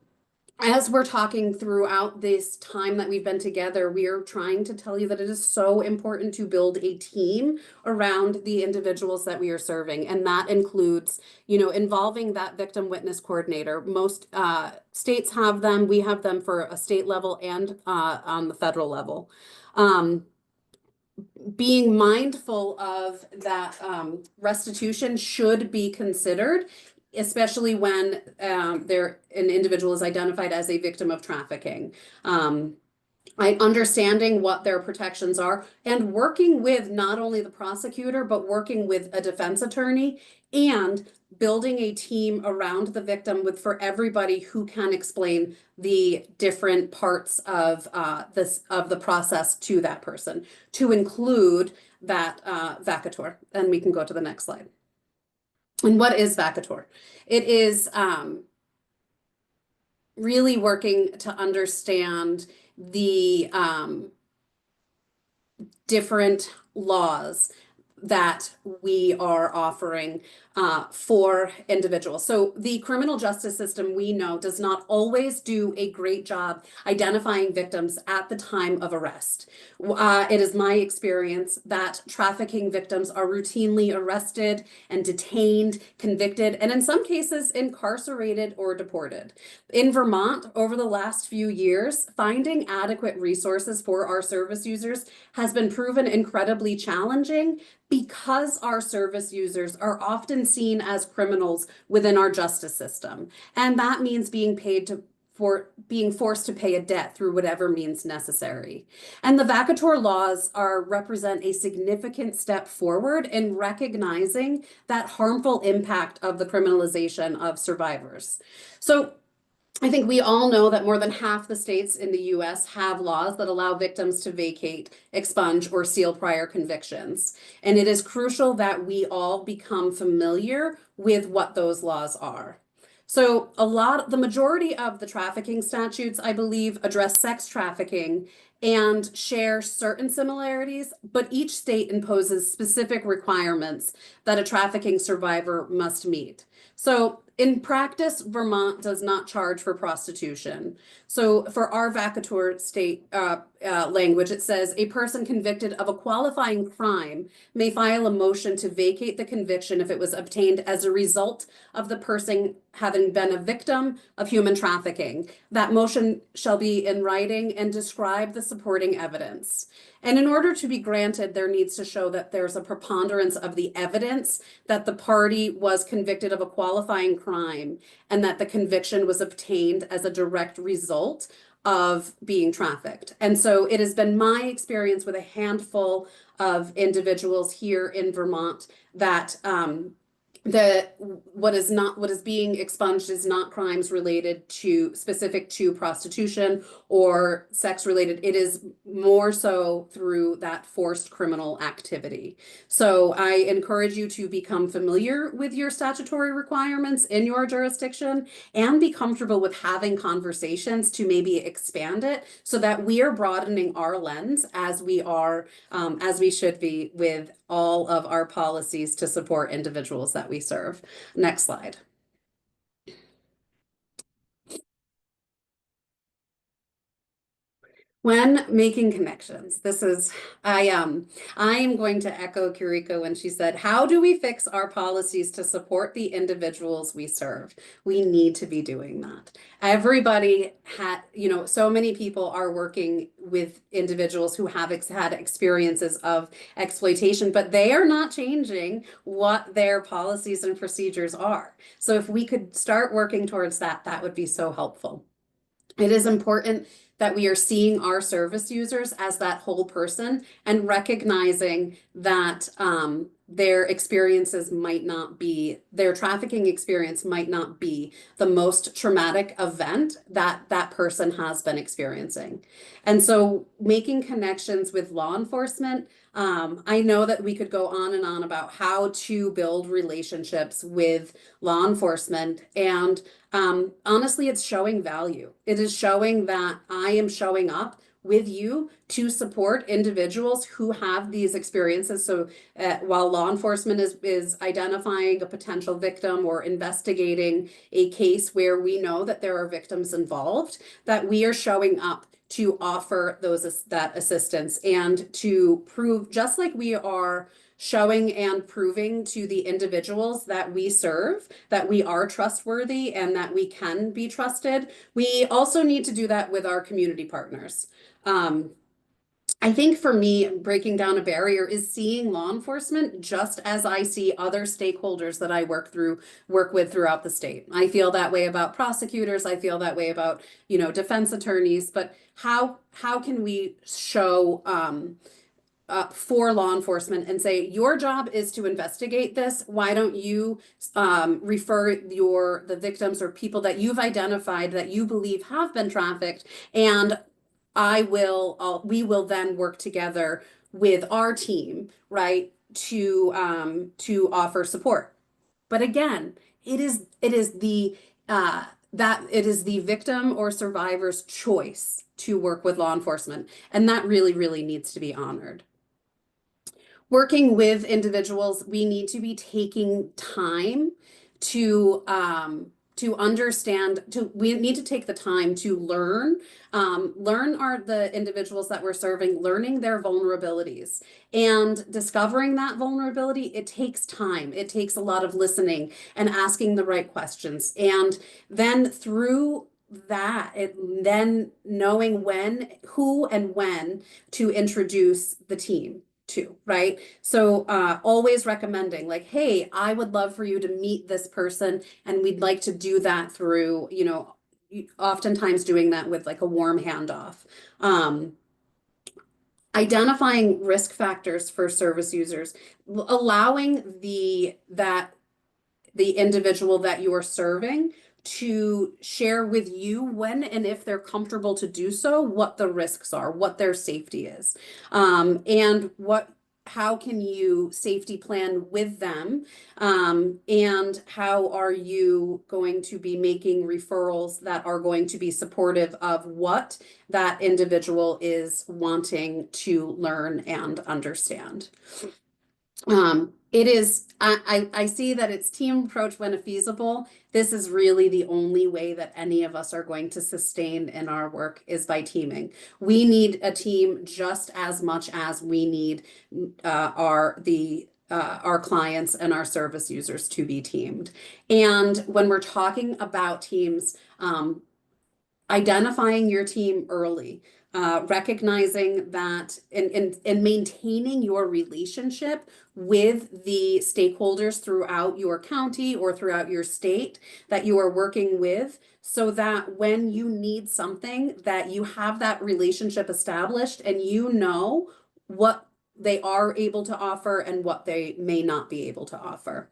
as we're talking throughout this time that we've been together, we are trying to tell you that it is so important to build a team around the individuals that we are serving. And that includes, involving that victim witness coordinator. Most states have them. We have them for a state level and on the federal level. Being mindful of that restitution should be considered, especially when an individual is identified as a victim of trafficking. Understanding what their protections are and working with not only the prosecutor, but working with a defense attorney and building a team around the victim for everybody who can explain the different parts of the process to that person, to include that vacatur. And we can go to the next slide. And what is vacatur? It is really working to understand the different laws that we are offering for individuals. So the criminal justice system, we know, does not always do a great job identifying victims at the time of arrest. It is my experience that trafficking victims are routinely arrested and detained, convicted, and in some cases incarcerated or deported. In Vermont, over the last few years, finding adequate resources for our service users has been proven incredibly challenging because our service users are often seen as criminals within our justice system. And that means being forced to pay a debt through whatever means necessary. And the vacatur laws represent a significant step forward in recognizing that harmful impact of the criminalization of survivors. So I think we all know that more than half the states in the US have laws that allow victims to vacate, expunge, or seal prior convictions. And it is crucial that we all become familiar with what those laws are. So the majority of the trafficking statutes, I believe, address sex trafficking and share certain similarities, but each state imposes specific requirements that a trafficking survivor must meet. So in practice, Vermont does not charge for prostitution. So for our vacatur state language, it says a person convicted of a qualifying crime may file a motion to vacate the conviction if it was obtained as a result of the person having been a victim of human trafficking. That motion shall be in writing and describe the supporting evidence. And in order to be granted, there needs to show that there's a preponderance of the evidence that the party was convicted of a qualifying crime and that the conviction was obtained as a direct result of being trafficked. And so it has been my experience with a handful of individuals here in Vermont that what is being expunged is not crimes related to specific to prostitution or sex related. It is more so through that forced criminal activity. So I encourage you to become familiar with your statutory requirements in your jurisdiction and be comfortable with having conversations to maybe expand it so that we are broadening our lens as we should be with all of our policies to support individuals that we serve. Next slide. When making connections, I am going to echo Kiriko when she said, how do we fix our policies to support the individuals we serve? We need to be doing that. Everybody so many people are working with individuals who have had experiences of exploitation, but they are not changing what their policies and procedures are. So if we could start working towards that, that would be so helpful. It is important that we are seeing our service users as that whole person and recognizing that their experiences might not be, their trafficking experience might not be the most traumatic event that that person has been experiencing. And so making connections with law enforcement, I know that we could go on and on about how to build relationships with law enforcement. And honestly, it's showing value. It is showing that I am showing up with you to support individuals who have these experiences. So while law enforcement is identifying a potential victim or investigating a case where we know that there are victims involved, that we are showing up to offer that assistance and to prove, just like we are showing and proving to the individuals that we serve that we are trustworthy and that we can be trusted, we also need to do that with our community partners. I think for me, breaking down a barrier is seeing law enforcement just as I see other stakeholders that I work with throughout the state. I feel that way about prosecutors. I feel that way about, defense attorneys. But how can we show for law enforcement and say, your job is to investigate this. Why don't you refer the victims or people that you've identified that you believe have been trafficked, and we will then work together with our team, right, to offer support. But again, it is the victim or survivor's choice to work with law enforcement, and that really, really needs to be honored. Working with individuals, we need to be taking time to understand, we need to take the time to learn the individuals that we're serving, learning their vulnerabilities and discovering that vulnerability. It takes time. It takes a lot of listening and asking the right questions. And then through that, then knowing who and when to introduce the team to, right? So always recommending, like, hey, I would love for you to meet this person, and we'd like to do that through, oftentimes doing that with like a warm handoff. Identifying risk factors for service users, allowing the individual that you are serving to share with you when and if they're comfortable to do so, what the risks are, what their safety is, and how can you safety plan with them, and how are you going to be making referrals that are going to be supportive of what that individual is wanting to learn and understand. I see that it's team approach when feasible. This is really the only way that any of us are going to sustain in our work is by teaming. We need a team just as much as we need our clients and our service users to be teamed. And when we're talking about teams, identifying your team early, recognizing that and maintaining your relationship with the stakeholders throughout your county or throughout your state that you are working with, so that when you need something, that you have that relationship established and you know what they are able to offer and what they may not be able to offer.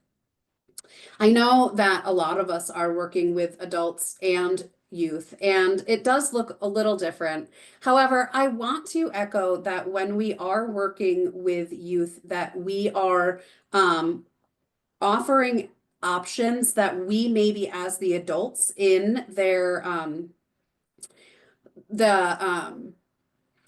I know that a lot of us are working with adults and youth, and it does look a little different. However, I want to echo that when we are working with youth, that we are offering options that we maybe as the adults in their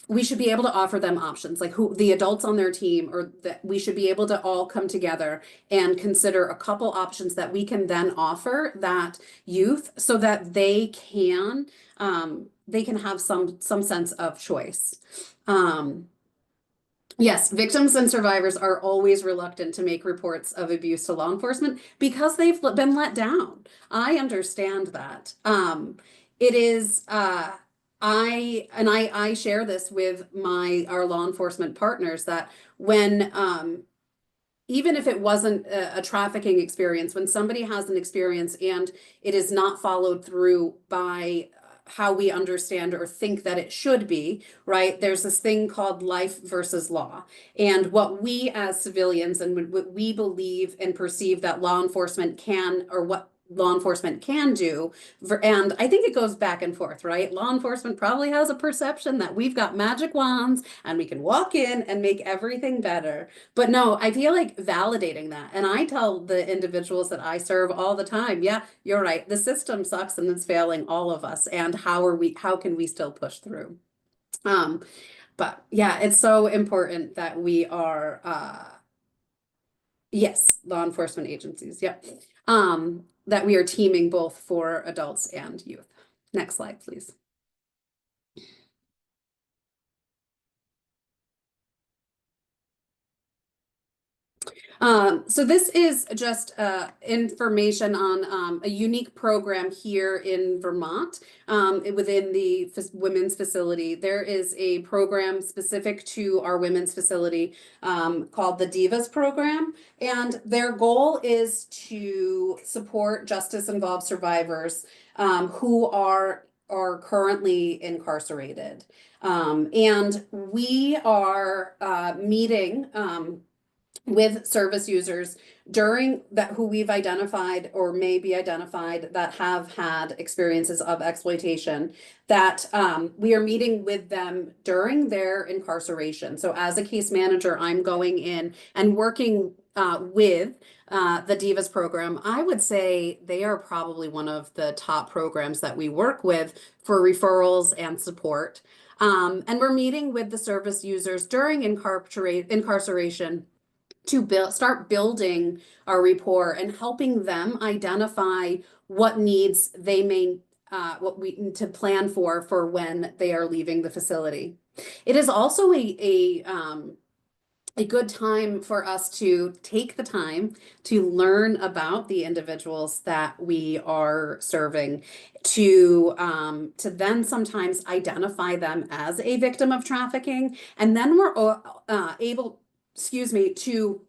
we should be able to offer them options, like the adults on their team, or that we should be able to all come together and consider a couple options that we can then offer that youth so that they can have some sense of choice. Yes, victims and survivors are always reluctant to make reports of abuse to law enforcement because they've been let down. I understand that. It is I share this with our law enforcement partners, that when even if it wasn't a trafficking experience, when somebody has an experience and it is not followed through by how we understand or think that it should be, right? There's this thing called life versus law. And what we as civilians and what we believe and perceive that law enforcement can, or what law enforcement can do. And I think it goes back and forth, right? Law enforcement probably has a perception that we've got magic wands and we can walk in and make everything better. But no, I feel like validating that. And I tell the individuals that I serve all the time, yeah, you're right. The system sucks and it's failing all of us. And how can we still push through? But yeah, it's so important that we are, yes, law enforcement agencies, yep. That we are teaming both for adults and youth. Next slide, please. So this is just information on a unique program here in Vermont within the women's facility. There is a program specific to our women's facility called the Divas program, and their goal is to support justice-involved survivors who are currently incarcerated. And we are meeting with service users during that who we've identified or may be identified that have had experiences of exploitation, that we are meeting with them during their incarceration. So as a case manager, I'm going in and working with the Divas program. I would say they are probably one of the top programs that we work with for referrals and support. And we're meeting with the service users during incarceration to start building our rapport and helping them identify what needs they may what we need to plan for when they are leaving the facility. It is also a good time for us to take the time to learn about the individuals that we are serving, to then sometimes identify them as a victim of trafficking, and then we're able, to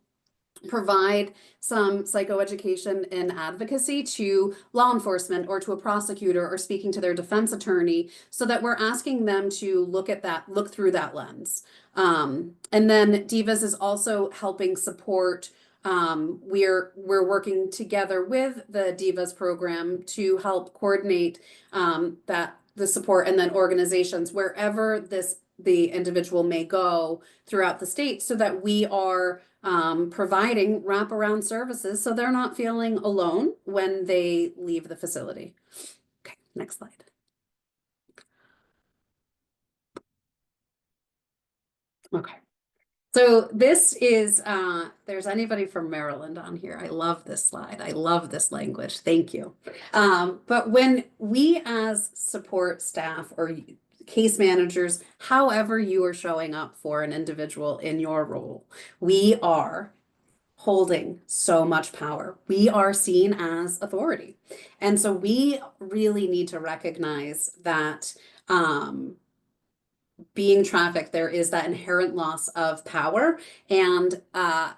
provide some psychoeducation and advocacy to law enforcement or to a prosecutor or speaking to their defense attorney, so that we're asking them to look through that lens. And then Divas is also helping support. We're working together with the Divas program to help coordinate the support, and then organizations wherever the individual may go throughout the state, so that we are providing wraparound services so they're not feeling alone when they leave the facility. Okay, next slide. Okay. So this is, there's anybody from Maryland on here. I love this slide. I love this language. Thank you. But when we as support staff or case managers, however you are showing up for an individual in your role, we are holding so much power. We are seen as authority. And so we really need to recognize that being trafficked, there is that inherent loss of power, and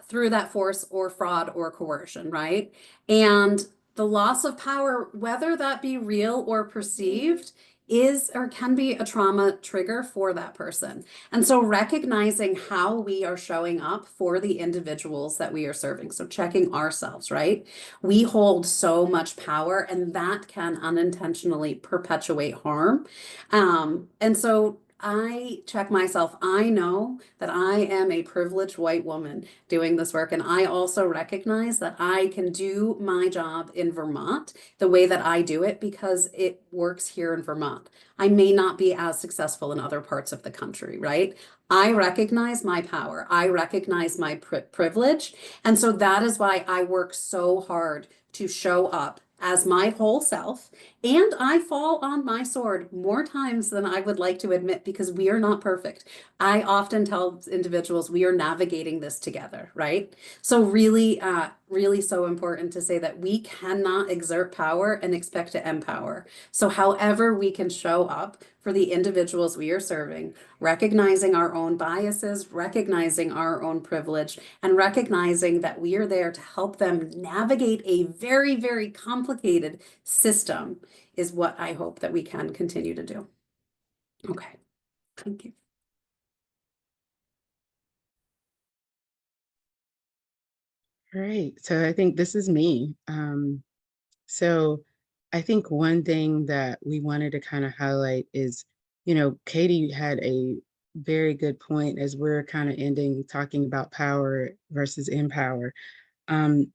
through that force or fraud or coercion, right? And the loss of power, whether that be real or perceived, is or can be a trauma trigger for that person. And so recognizing how we are showing up for the individuals that we are serving, so checking ourselves, right? We hold so much power, and that can unintentionally perpetuate harm. And so I check myself. I know that I am a privileged white woman doing this work, and I also recognize that I can do my job in Vermont the way that I do it because it works here in Vermont. I may not be as successful in other parts of the country, right? I recognize my power. I recognize my privilege. And so that is why I work so hard to show up as my whole self. And I fall on my sword more times than I would like to admit, because we are not perfect. I often tell individuals we are navigating this together, right? So really really so important to say that we cannot exert power and expect to empower. So however we can show up for the individuals we are serving, recognizing our own biases, recognizing our own privilege, and recognizing that we are there to help them navigate a very, very complicated system is what I hope that we can continue to do. Okay, thank you. Great. So I think this is me. So I think one thing that we wanted to kind of highlight is, Katie had a very good point as we're kind of ending talking about power versus empower. And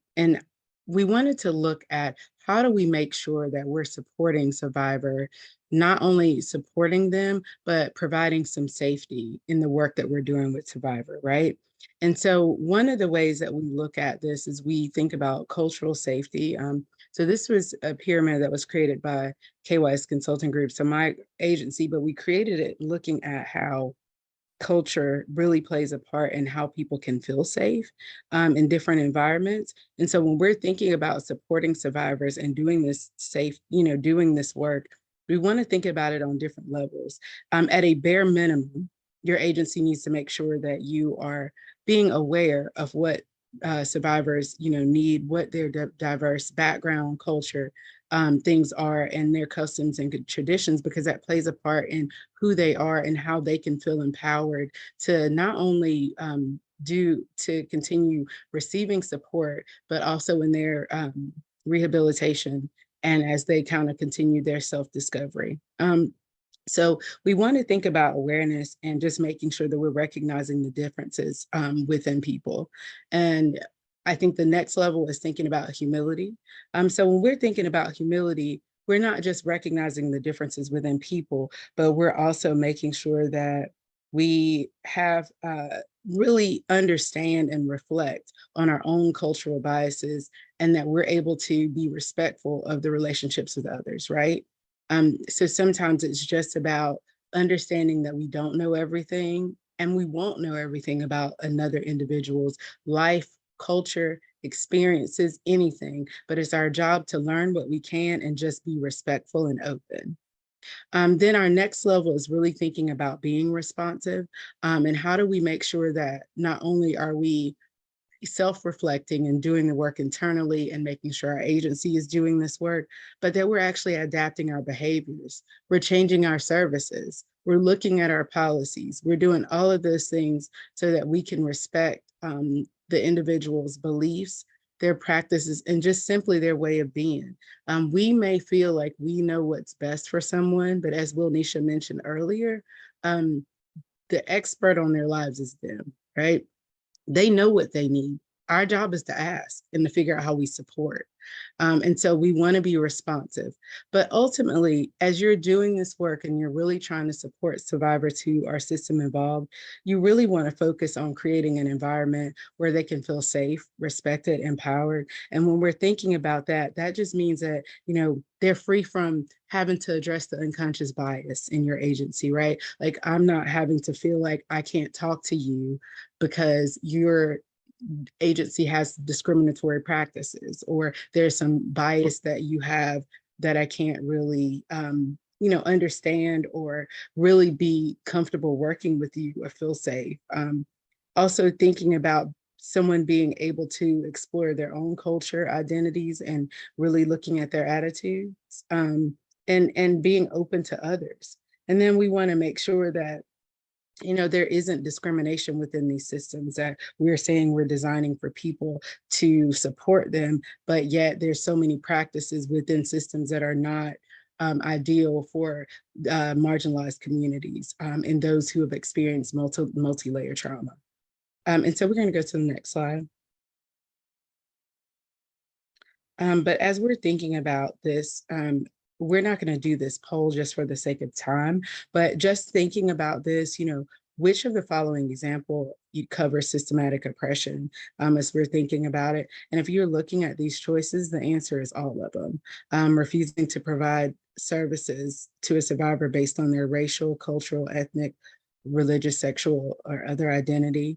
we wanted to look at how do we make sure that we're supporting survivor, not only supporting them, but providing some safety in the work that we're doing with survivor, right? And so one of the ways that we look at this is we think about cultural safety. So this was a pyramid that was created by KY's Consulting Group, so my agency, but we created it looking at how culture really plays a part in how people can feel safe in different environments. And so when we're thinking about supporting survivors and doing this safe, doing this work, we want to think about it on different levels. At a bare minimum, your agency needs to make sure that you are being aware of what survivors, need, what their diverse background, culture, things are, and their customs and traditions, because that plays a part in who they are and how they can feel empowered to not only to continue receiving support, but also in their rehabilitation and as they kind of continue their self-discovery. So we want to think about awareness and just making sure that we're recognizing the differences within people. And I think the next level is thinking about humility. So when we're thinking about humility, we're not just recognizing the differences within people, but we're also making sure that we have really understand and reflect on our own cultural biases, and that we're able to be respectful of the relationships with others, right? So sometimes it's just about understanding that we don't know everything, and we won't know everything about another individual's life, culture, experiences, anything, but it's our job to learn what we can and just be respectful and open. Then our next level is really thinking about being responsive, and how do we make sure that not only are we self-reflecting and doing the work internally and making sure our agency is doing this work, but that we're actually adapting our behaviors. We're changing our services. We're looking at our policies. We're doing all of those things so that we can respect the individual's beliefs, their practices, and just simply their way of being. We may feel like we know what's best for someone, but as Wilnisha mentioned earlier, the expert on their lives is them, right? They know what they need. Our job is to ask and to figure out how we support. And so we want to be responsive. But ultimately, as you're doing this work and you're really trying to support survivors who are system involved, you really want to focus on creating an environment where they can feel safe, respected, empowered. And when we're thinking about that, that just means that, they're free from having to address the unconscious bias in your agency, right? Like, I'm not having to feel like I can't talk to you because your agency has discriminatory practices, or there's some bias that you have that I can't really understand or really be comfortable working with you or feel safe. Also thinking about someone being able to explore their own culture, identities, and really looking at their attitudes, and being open to others. And then we want to make sure that there isn't discrimination within these systems, that we're saying we're designing for people to support them, but yet there's so many practices within systems that are not ideal for marginalized communities and those who have experienced multi-layer trauma. And so we're going to go to the next slide. But as we're thinking about this, we're not going to do this poll just for the sake of time, but just thinking about this, which of the following example you cover systematic oppression as we're thinking about it. And if you're looking at these choices, the answer is all of them. Refusing to provide services to a survivor based on their racial, cultural, ethnic, religious, sexual, or other identity.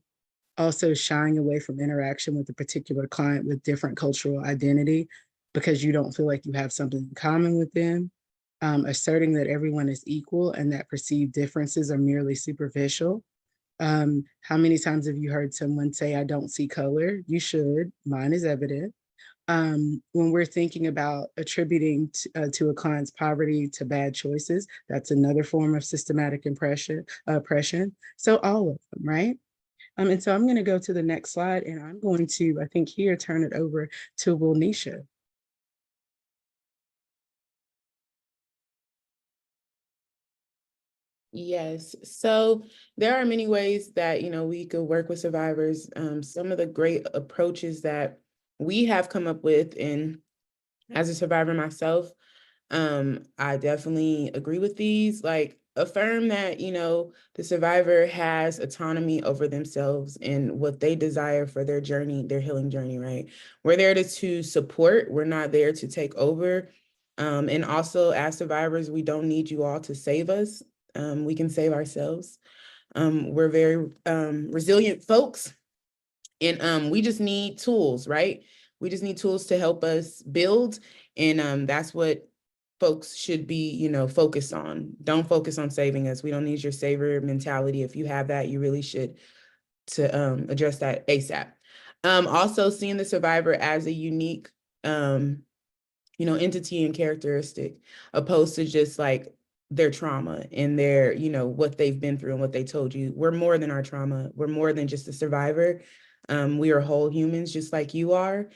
also shying away from interaction with a particular client with different cultural identity because you don't feel like you have something in common with them, asserting that everyone is equal and that perceived differences are merely superficial. How many times have you heard someone say, I don't see color? You should, mine is evident. When we're thinking about attributing to a client's poverty to bad choices, that's another form of systematic oppression. So all of them, right? And so I'm going to go to the next slide, and I'm going to, I think here, turn it over to Wilnisha. Yes, so there are many ways that, we could work with survivors. Some of the great approaches that we have come up with, and as a survivor myself, I definitely agree with these. Like, affirm that, the survivor has autonomy over themselves and what they desire for their journey, their healing journey, right? We're there to support, we're not there to take over. And also, as survivors, we don't need you all to save us. We can save ourselves. We're very resilient folks, and we just need tools, right? We just need tools to help us build, and that's what folks should be, focused on. Don't focus on saving us. We don't need your savior mentality. If you have that, you really should to address that ASAP. Also, seeing the survivor as a unique entity and characteristic, opposed to just like their trauma and their, what they've been through and what they told you. We're more than our trauma. We're more than just a survivor. We are whole humans just like you are.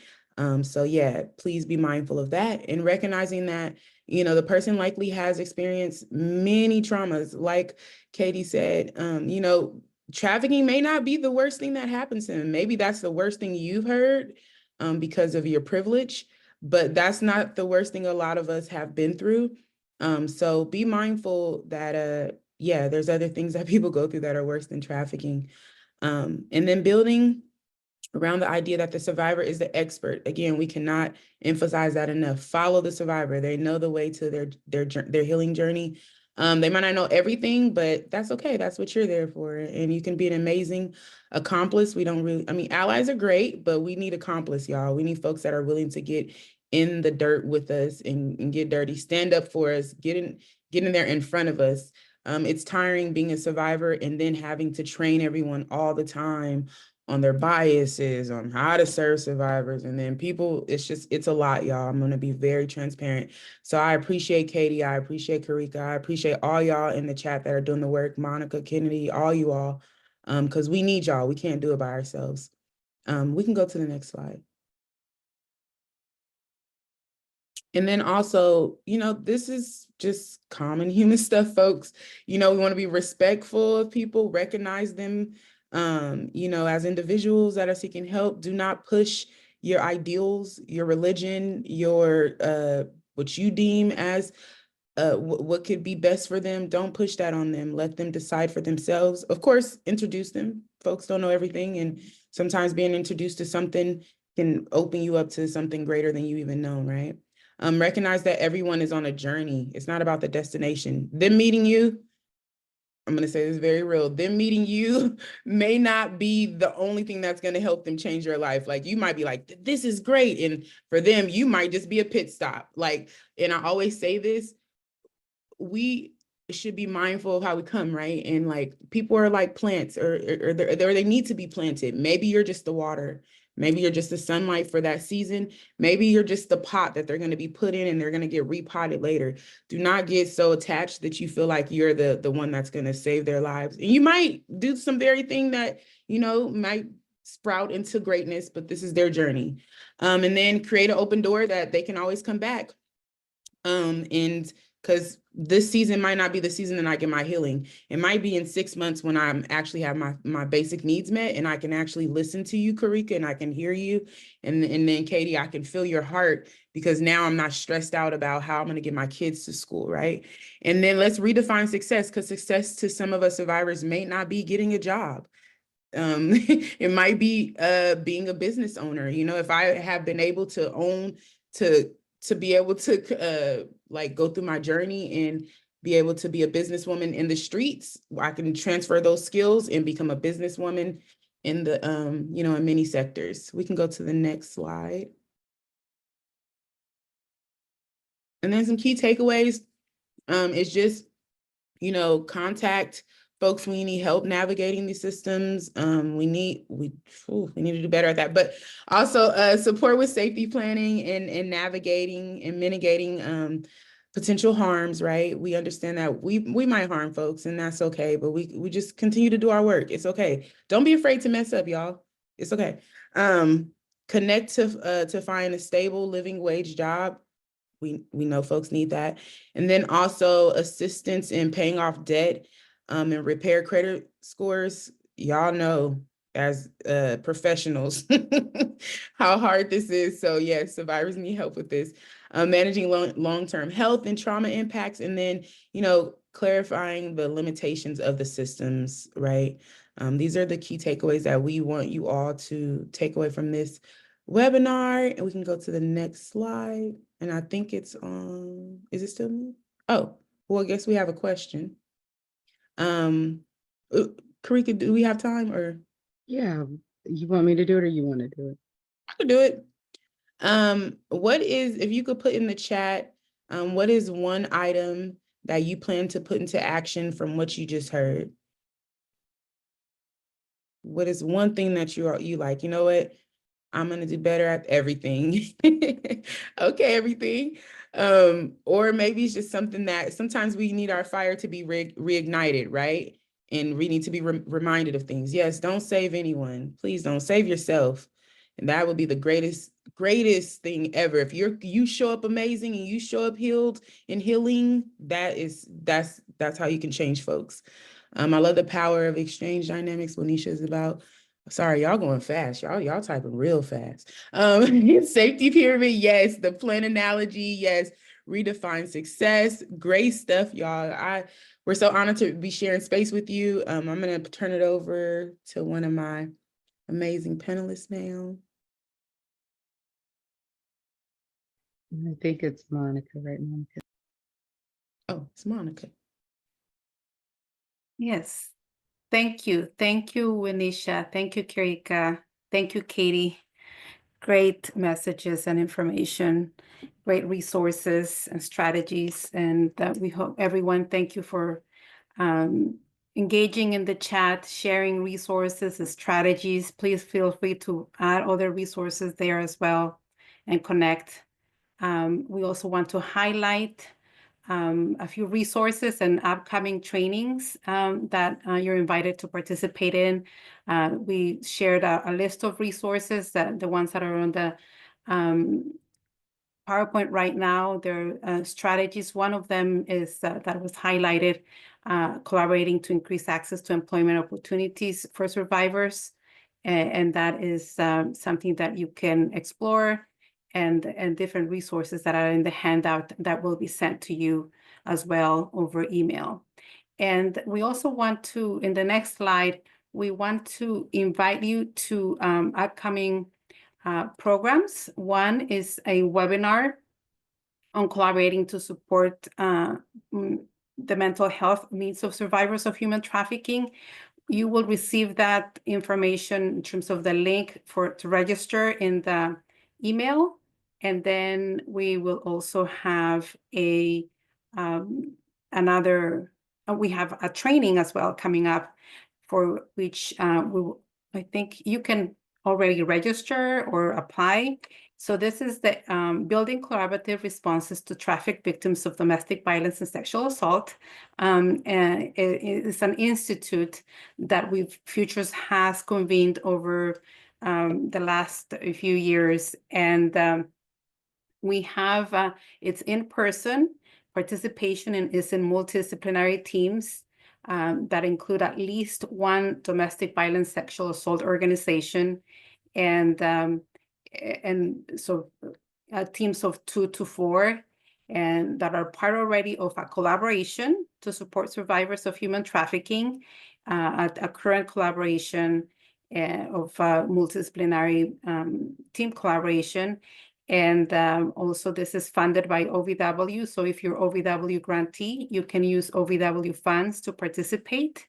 So yeah, please be mindful of that and recognizing that, the person likely has experienced many traumas. Like Katie said, trafficking may not be the worst thing that happens to them. Maybe that's the worst thing you've heard because of your privilege, but that's not the worst thing a lot of us have been through. So be mindful that, yeah, there's other things that people go through that are worse than trafficking. And then building around the idea that the survivor is the expert. Again, we cannot emphasize that enough. Follow the survivor. They know the way to their healing journey. They might not know everything, but that's okay. That's what you're there for. And you can be an amazing accomplice. We don't really, allies are great, but we need accomplice, y'all. We need folks that are willing to get in the dirt with us and get dirty, stand up for us, get in there in front of us. It's tiring being a survivor and then having to train everyone all the time on their biases, on how to serve survivors. And then people, it's a lot, y'all. I'm going to be very transparent. So I appreciate Katie. I appreciate Karika. I appreciate all y'all in the chat that are doing the work. Monica, Kennedy, all you all, because we need y'all. We can't do it by ourselves. We can go to the next slide. And then also, this is just common human stuff, folks. We want to be respectful of people, recognize them, as individuals that are seeking help. Do not push your ideals, your religion, your what you deem as what could be best for them. Don't push that on them. Let them decide for themselves. Of course, introduce them. Folks don't know everything, and sometimes being introduced to something can open you up to something greater than you even know, right? Recognize that everyone is on a journey. It's not about the destination. Them meeting you, I'm going to say this very real, them meeting you may not be the only thing that's going to help them change your life. Like, you might be like, this is great. And for them, you might just be a pit stop. Like, and I always say this, we should be mindful of how we come, right? And like, people are like plants, or they need to be planted. Maybe you're just the water. Maybe you're just the sunlight for that season. Maybe you're just the pot that they're going to be put in and they're going to get repotted later. Do not get so attached that you feel like you're the one that's going to save their lives. And you might do some very thing that, might sprout into greatness, but this is their journey. And then create an open door that they can always come back. And because this season might not be the season that I get my healing. It might be in 6 months when I'm actually have my basic needs met and I can actually listen to you, Karika, and I can hear you. And then Katie, I can feel your heart because now I'm not stressed out about how I'm going to get my kids to school, right? And then let's redefine success, because success to some of us survivors may not be getting a job. It might be being a business owner. If I have been able to own to be able to like go through my journey and be able to be a businesswoman in the streets, I can transfer those skills and become a businesswoman in the, you know, in many sectors. We can go to the next slide. And then some key takeaways is just, you know, contact folks when you need help navigating these systems. We need to do better at that, but also support with safety planning and navigating and mitigating potential harms, right? We understand that we might harm folks, and that's okay, but we just continue to do our work. It's okay. Don't be afraid to mess up, y'all. It's okay. Connect to find a stable living wage job. We know folks need that. And then also assistance in paying off debt and repair credit scores. Y'all know as professionals how hard this is. So yes, survivors need help with this. Managing long-term health and trauma impacts, and then, you know, clarifying the limitations of the systems, right? These are the key takeaways that we want you all to take away from this webinar. And we can go to the next slide. And I think it's on, is it still me? Oh, well, I guess we have a question. Karika, do we have time or? Yeah, you want me to do it or you want to do it? I could do it. What is, if you could put in the chat, what is one item that you plan to put into action from what you just heard? What is one thing that you like, you know what? I'm going to do better at everything. Okay, everything. Or maybe it's just something that sometimes we need our fire to be reignited, right? And we need to be reminded of things. Yes, don't save anyone. Please don't save yourself. And that would be the greatest thing ever. If you show up amazing and you show up healed and healing, that's how you can change folks. I love the power of exchange dynamics. Monisha is about. Sorry, y'all going fast. Y'all typing real fast. Safety pyramid, yes. The plan analogy, yes. Redefine success. Great stuff, y'all. We're so honored to be sharing space with you. I'm gonna turn it over to one of my amazing panelists now. I think it's Monica, right, Monica? Oh, it's Monica. Yes. Thank you. Thank you, Winisha. Thank you, Karika. Thank you, Katie. Great messages and information, great resources and strategies. And we hope everyone, thank you for engaging in the chat, sharing resources and strategies. Please feel free to add other resources there as well and connect. We also want to highlight a few resources and upcoming trainings that you're invited to participate in. We shared a list of resources, that the ones that are on the PowerPoint right now. There are strategies. One of them is that was highlighted, collaborating to increase access to employment opportunities for survivors. And that is something that you can explore, and different resources that are in the handout that will be sent to you as well over email. And we also want to, in the next slide, we want to invite you to upcoming programs. One is a webinar on collaborating to support the mental health needs of survivors of human trafficking. You will receive that information in terms of the link to register in the email. And then we will also have we have a training as well coming up, for which I think you can already register or apply. So this is the Building Collaborative Responses to Trafficked Victims of Domestic Violence and Sexual Assault. And it's an institute that Futures has convened over the last few years. And we have, it's in person, participation is in multidisciplinary teams that include at least one domestic violence sexual assault organization. And so teams of 2 to 4, and that are part already of a collaboration to support survivors of human trafficking, a current collaboration of multidisciplinary team collaboration. And also this is funded by OVW. So if you're OVW grantee, you can use OVW funds to participate.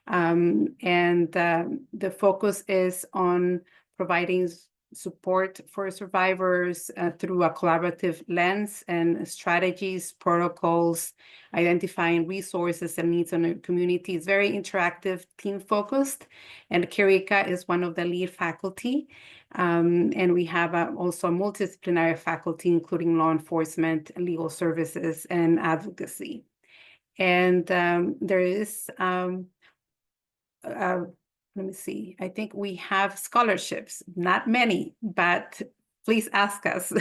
The focus is on providing support for survivors through a collaborative lens and strategies, protocols, identifying resources and needs in the community. It's very interactive, team-focused, and Kirika is one of the lead faculty. And we have also a multidisciplinary faculty, including law enforcement, legal services, and advocacy. And there is, let me see, I think we have scholarships, not many, but please ask us.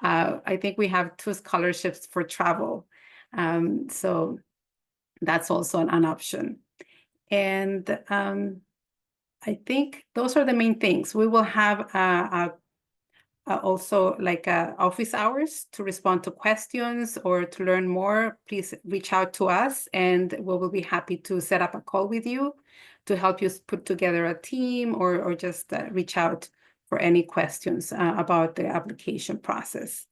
I think we have 2 scholarships for travel. So that's also an option. And I think those are the main things. We will have also like office hours to respond to questions or to learn more. Please reach out to us and we will be happy to set up a call with you to help you put together a team or just reach out for any questions about the application process.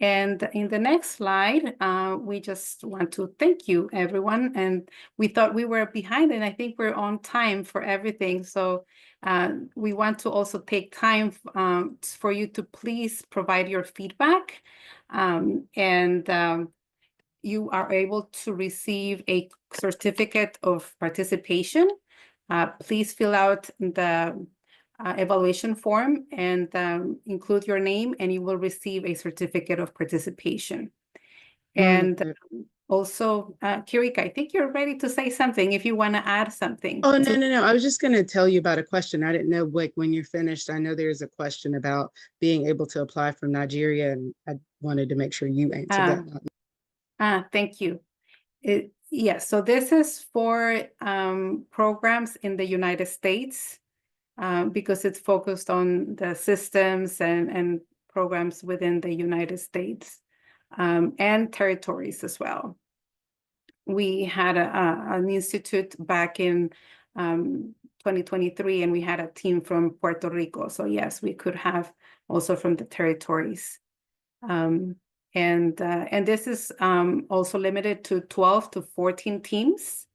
And in the next slide, we just want to thank you, everyone. And we thought we were behind, and I think we're on time for everything. So we want to also take time for you to please provide your feedback. You are able to receive a certificate of participation. Please fill out the evaluation form and include your name, and you will receive a certificate of participation. And also, Kirika, I think you're ready to say something if you want to add something. Oh, no. I was just going to tell you about a question. I didn't know, like, when you're finished, I know there's a question about being able to apply from Nigeria, and I wanted to make sure you answered that. Thank you. Yes, so this is for programs in the United States. Because it's focused on the systems and programs within the United States and territories as well. We had an institute back in 2023, and we had a team from Puerto Rico. So yes, we could have also from the territories. And this is also limited to 12 to 14 teams.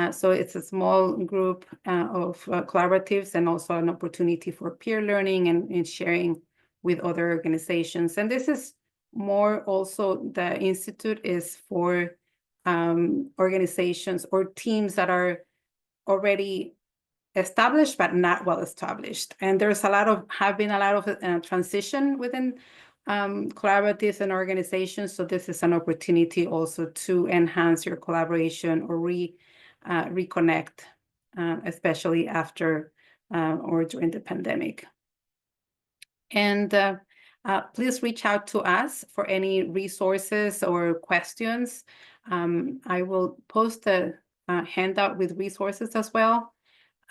So it's a small group of collaboratives and also an opportunity for peer learning and sharing with other organizations. And this is more also, the Institute is for organizations or teams that are already established but not well established. And there's have been a lot of transition within collaboratives and organizations. So this is an opportunity also to enhance your collaboration or reconnect, especially after or during the pandemic. And please reach out to us for any resources or questions. I will post a handout with resources as well.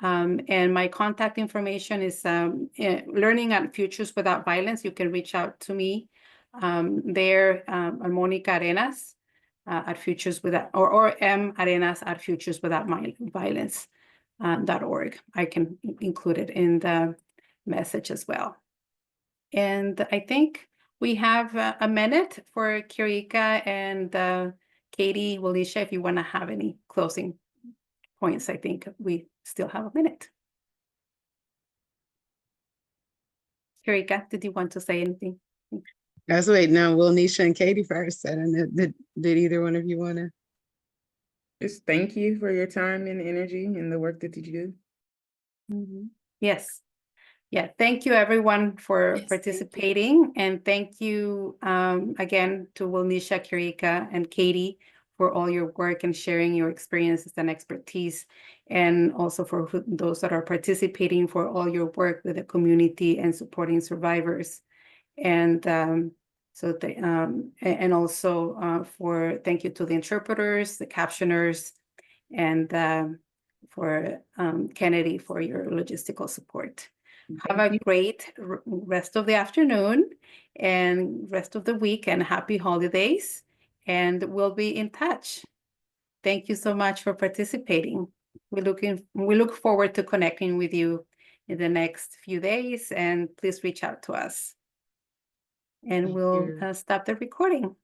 And my contact information is Learning at Futures Without Violence. You can reach out to me there, Monica Arenas at Futures Without, or M Arenas at Futures Without Violence.org. I can include it in the message as well. And I think we have a minute for Kirika and Katie, Walisha, if you want to have any closing points. I think we still have a minute. Kirika, did you want to say anything? I was waiting on Wilnisha and Katie first. I don't know, did either one of you want to? Just thank you for your time and energy and the work that you do. Mm-hmm. Yes. Yeah, thank you everyone for participating. And thank you again to Wilnisha, Kirika, and Katie for all your work and sharing your experiences and expertise. And also for those that are participating for all your work with the community and supporting survivors. And and also thank you to the interpreters, the captioners, and for Kennedy for your logistical support. Have a great rest of the afternoon and rest of the week, and happy holidays. And we'll be in touch. Thank you so much for participating. We look forward to connecting with you in the next few days, and please reach out to us. And we'll stop the recording.